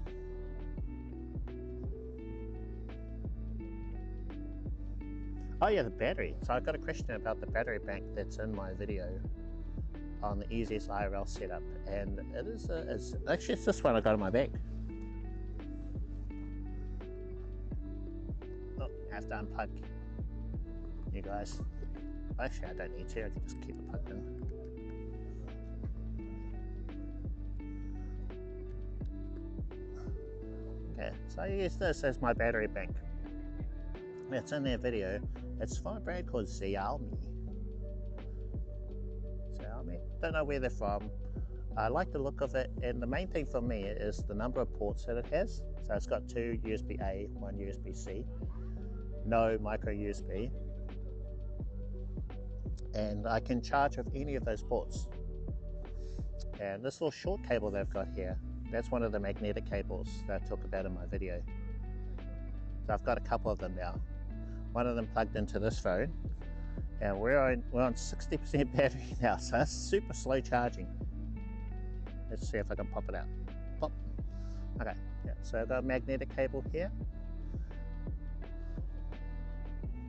Oh yeah, the battery. So I've got a question about the battery bank that's in my video on the easiest IRL setup, and it is actually it's this one I got in my bag. Oh, I have to unplug you guys. Actually, I don't need to, I can just keep it plugged in. Okay, so I use this as my battery bank. It's in their video. It's from a brand called Xiaomi. Don't know where they're from. I like the look of it, and the main thing for me is the number of ports that it has. So it's got 2 USB-A, 1 USB-C, no micro USB, and I can charge with any of those ports. And this little short cable they've got here, that's one of the magnetic cables that I talk about in my video. So I've got a couple of them now. One of them plugged into this phone, and we're on 60% battery now, so that's super slow charging. Let's see if I can pop it out. Pop. Okay, yeah, so I've got a magnetic cable here,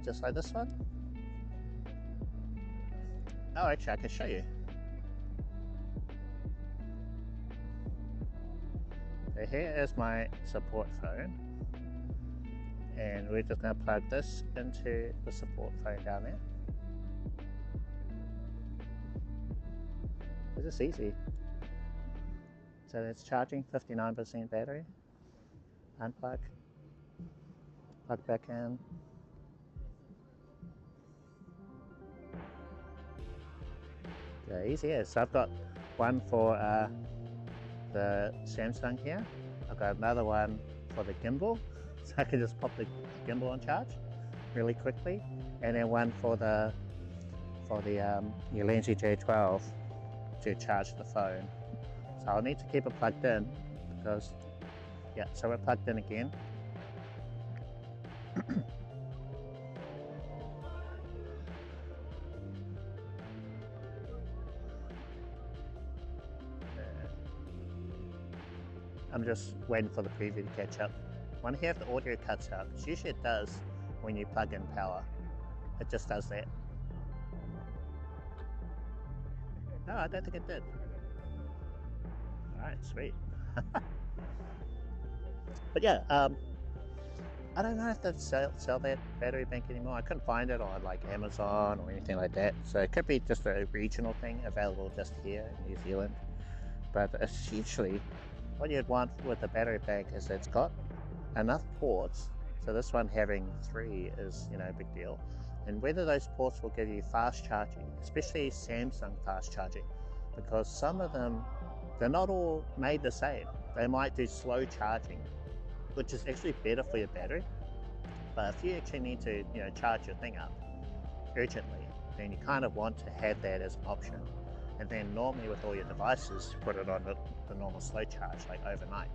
just like this one. Oh, actually, I can show you. So here is my support phone, and we're just going to plug this into the support phone down there. It's just easy. So it's charging, 59% battery. Unplug, plug back in. Yeah, easy as. So I've got one for the Samsung here. I've got another one for the gimbal, so I can just pop the gimbal on charge really quickly, and then one for the Ulanzi J12 to charge the phone. So I'll need to keep it plugged in because, yeah, so we're plugged in again. I'm just waiting for the preview to catch up. When here if the audio cuts out, because usually it does when you plug in power. It just does that. No, I don't think it did. Alright, sweet. But yeah, I don't know if they sell that battery bank anymore. I couldn't find it on like Amazon or anything like that. So it could be just a regional thing available just here in New Zealand. But essentially, what you'd want with the battery bank is it's got enough ports. So this one having 3 is, you know, a big deal. And whether those ports will give you fast charging, especially Samsung fast charging, because some of them, they're not all made the same. They might do slow charging, which is actually better for your battery. But if you actually need to, you know, charge your thing up urgently, then you kind of want to have that as an option. And then normally with all your devices, put it on the normal slow charge, like overnight.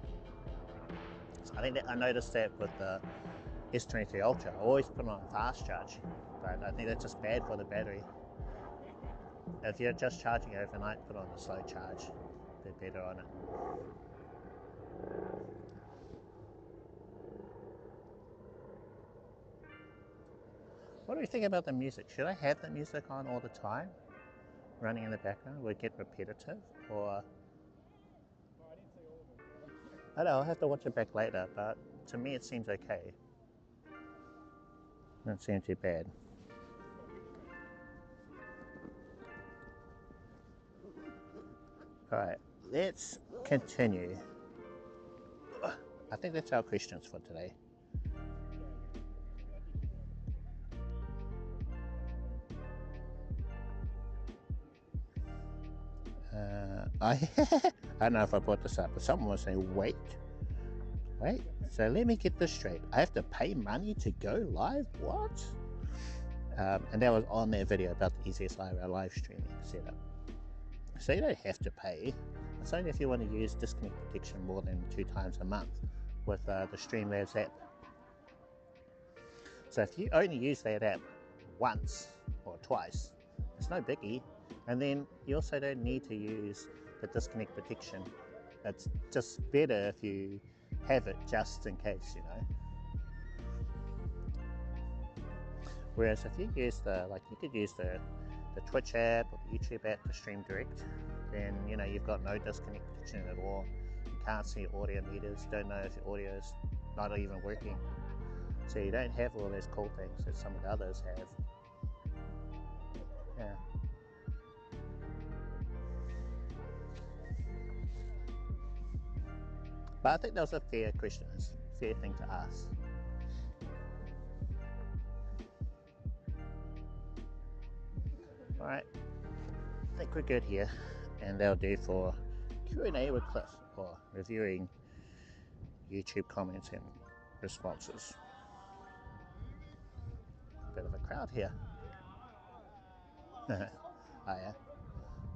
So I think that I noticed that with the S23 Ultra, I always put it on fast charge, but I think that's just bad for the battery. If you're just charging overnight, put on the slow charge, a bit better on it. What do you think about the music? Should I have the music on all the time? Running in the background would get repetitive, or I don't know, I'll have to watch it back later, but to me it seems okay. Doesn't seem too bad. Alright, let's continue. I think that's our questions for today. I don't know if I brought this up, but someone was saying, wait, so let me get this straight. I have to pay money to go live? What? And that was on their video about the easiest IRL live streaming setup. So you don't have to pay. It's only if you want to use disconnect protection more than 2 times a month with the Streamlabs app. So if you only use that app once or twice, it's no biggie. And then you also don't need to use the disconnect protection. It's just better if you have it just in case, you know. Whereas if you use you could use the Twitch app or the YouTube app to stream direct, then, you know, you've got no disconnect protection at all. You can't see audio meters, don't know if your audio is not even working. So you don't have all those cool things that some of the others have. Yeah. But I think that was a fair question, it's a fair thing to ask. Alright, I think we're good here, and that'll do for Q&A with Cliff, or reviewing YouTube comments and responses. Bit of a crowd here. Oh yeah,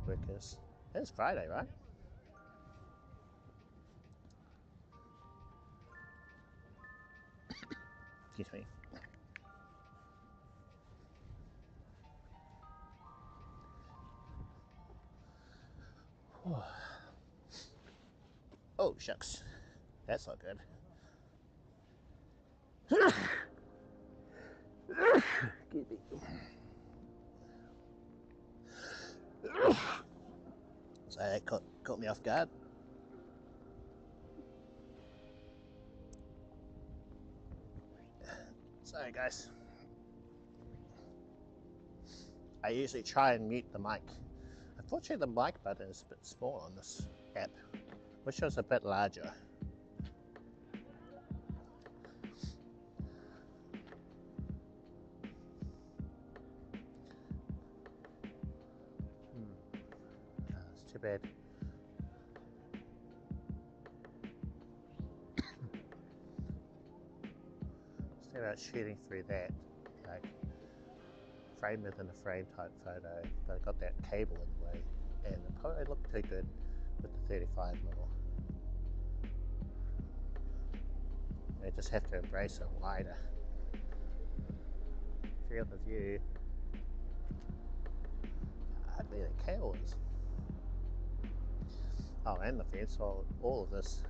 workers. It's Friday, right? Excuse me. Oh shucks, that's not good. Excuse me. So that caught me off guard. Sorry guys. I usually try and mute the mic. Unfortunately the mic button is a bit small on this app. Wish it was a bit larger. It's too bad. Just about shooting through that, like frame within a frame type photo, but I got that cable in the way, and the photo looked too good with the 35mm. I just have to embrace it wider. Field of view. Ugly the cable is. Oh, and the fence, all of this.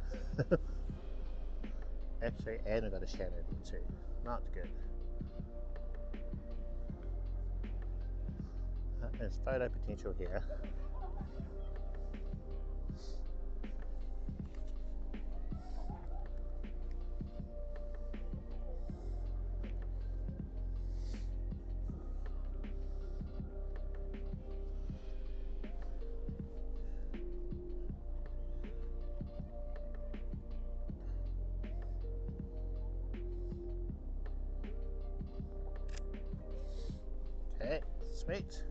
Actually, and I got a shadow there too. Not good. There's photo potential here. Okay, sweet.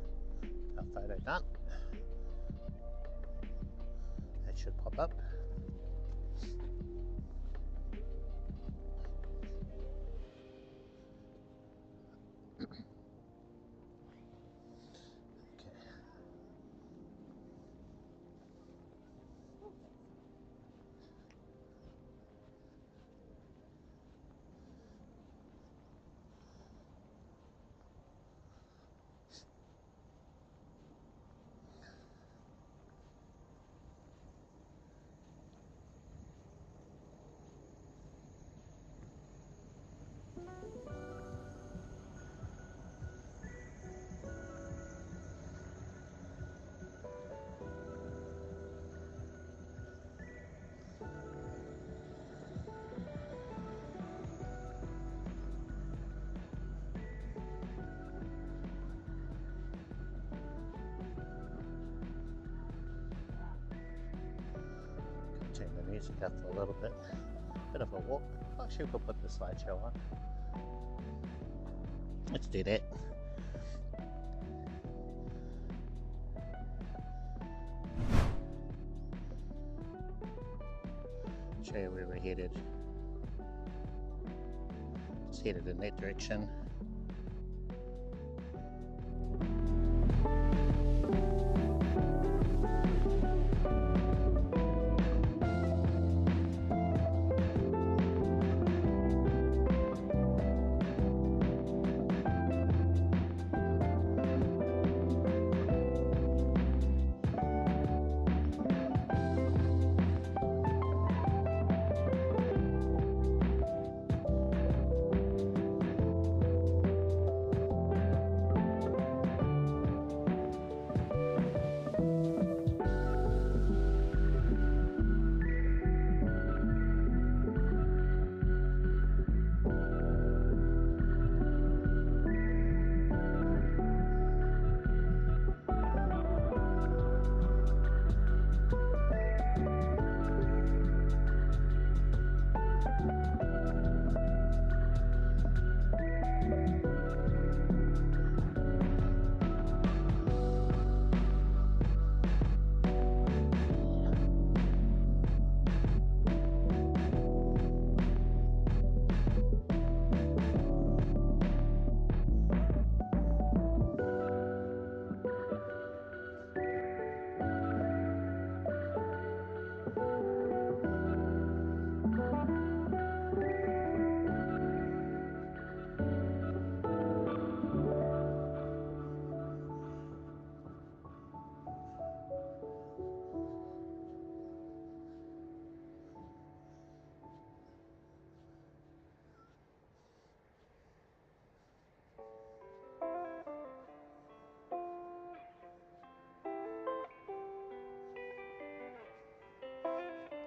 Our photo done. That should pop up. Turn the music up for a little bit. Bit of a walk. Actually, we could put the slideshow on. Let's do that. Show you where we're headed. It's headed in that direction.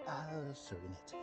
Oh, Serenity.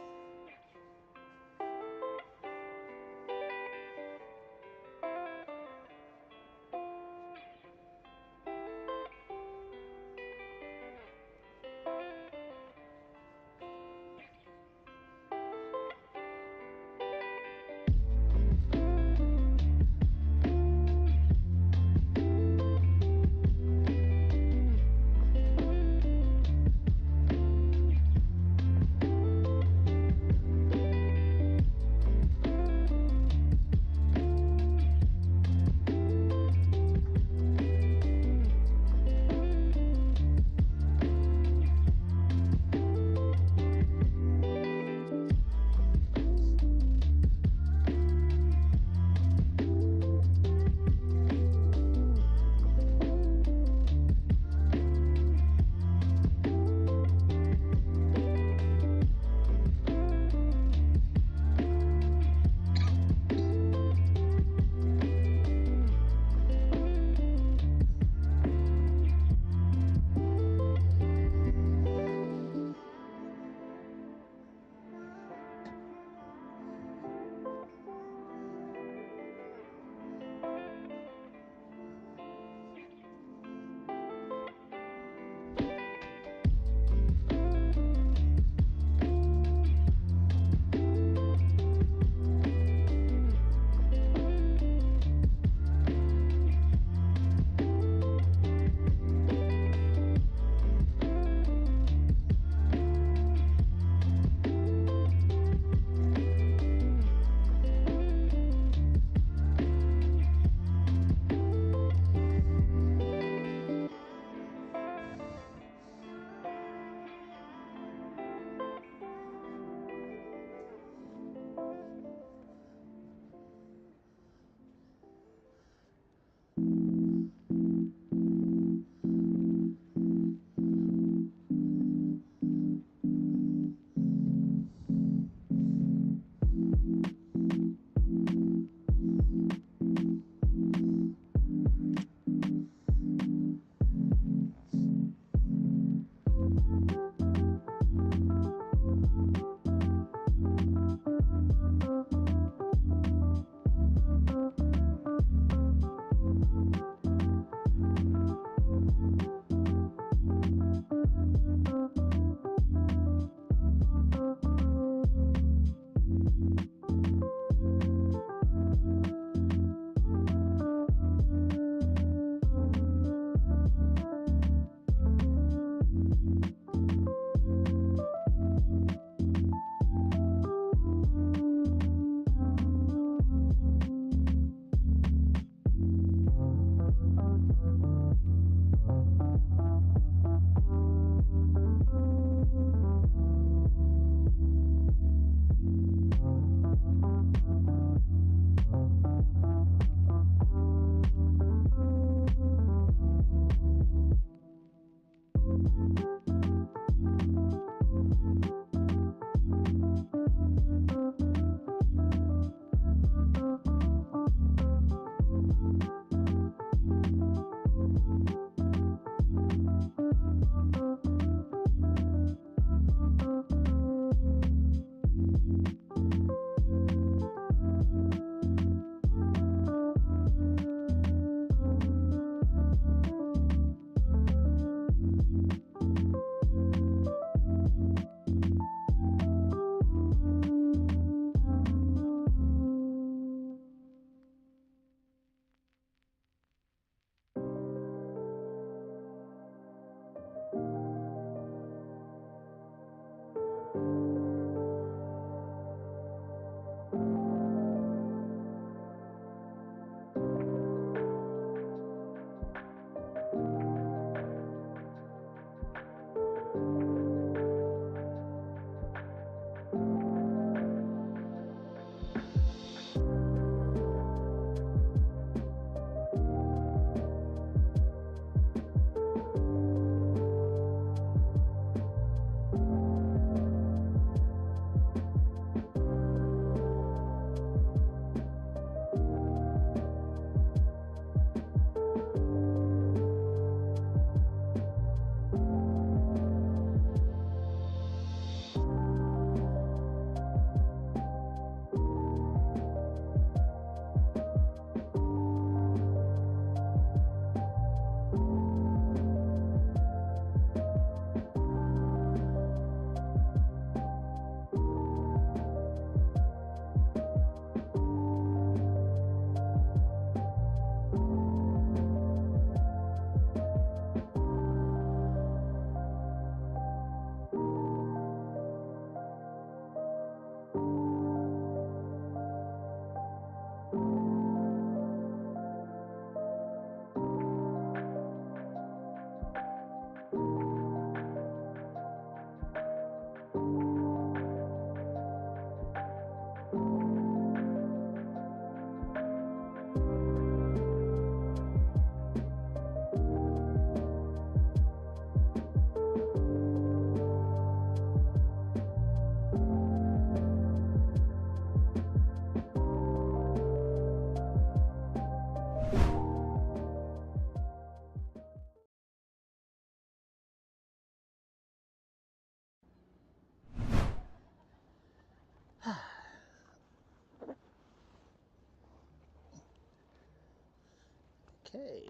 Okay,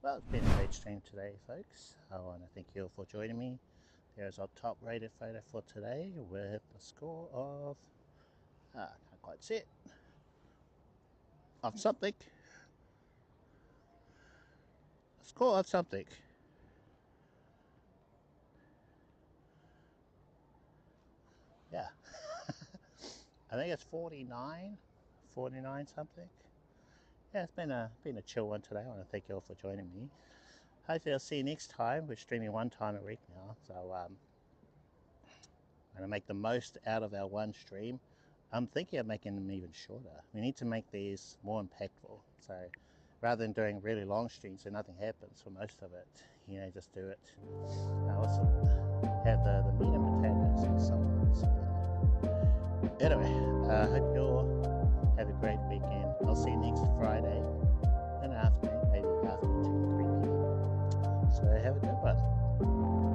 well, it's been a great stream today, folks. I want to thank you all for joining me. There's our top rated photo for today with a score of, can't quite see it, of something. A score of something. Yeah. I think it's 49 something. Yeah, it's been a chill one today. I want to thank you all for joining me. Hopefully I'll see you next time. We're streaming one time a week now, so I'm going to make the most out of our one stream. I'm thinking of making them even shorter. We need to make these more impactful. So rather than doing really long streams where nothing happens for most of it, you know, just do it. I also have the meat and potatoes and so on. So, yeah. Anyway, I hope you all have a great weekend. I'll see you next Friday in the afternoon, maybe after 2 or 3 p.m. So have a good one.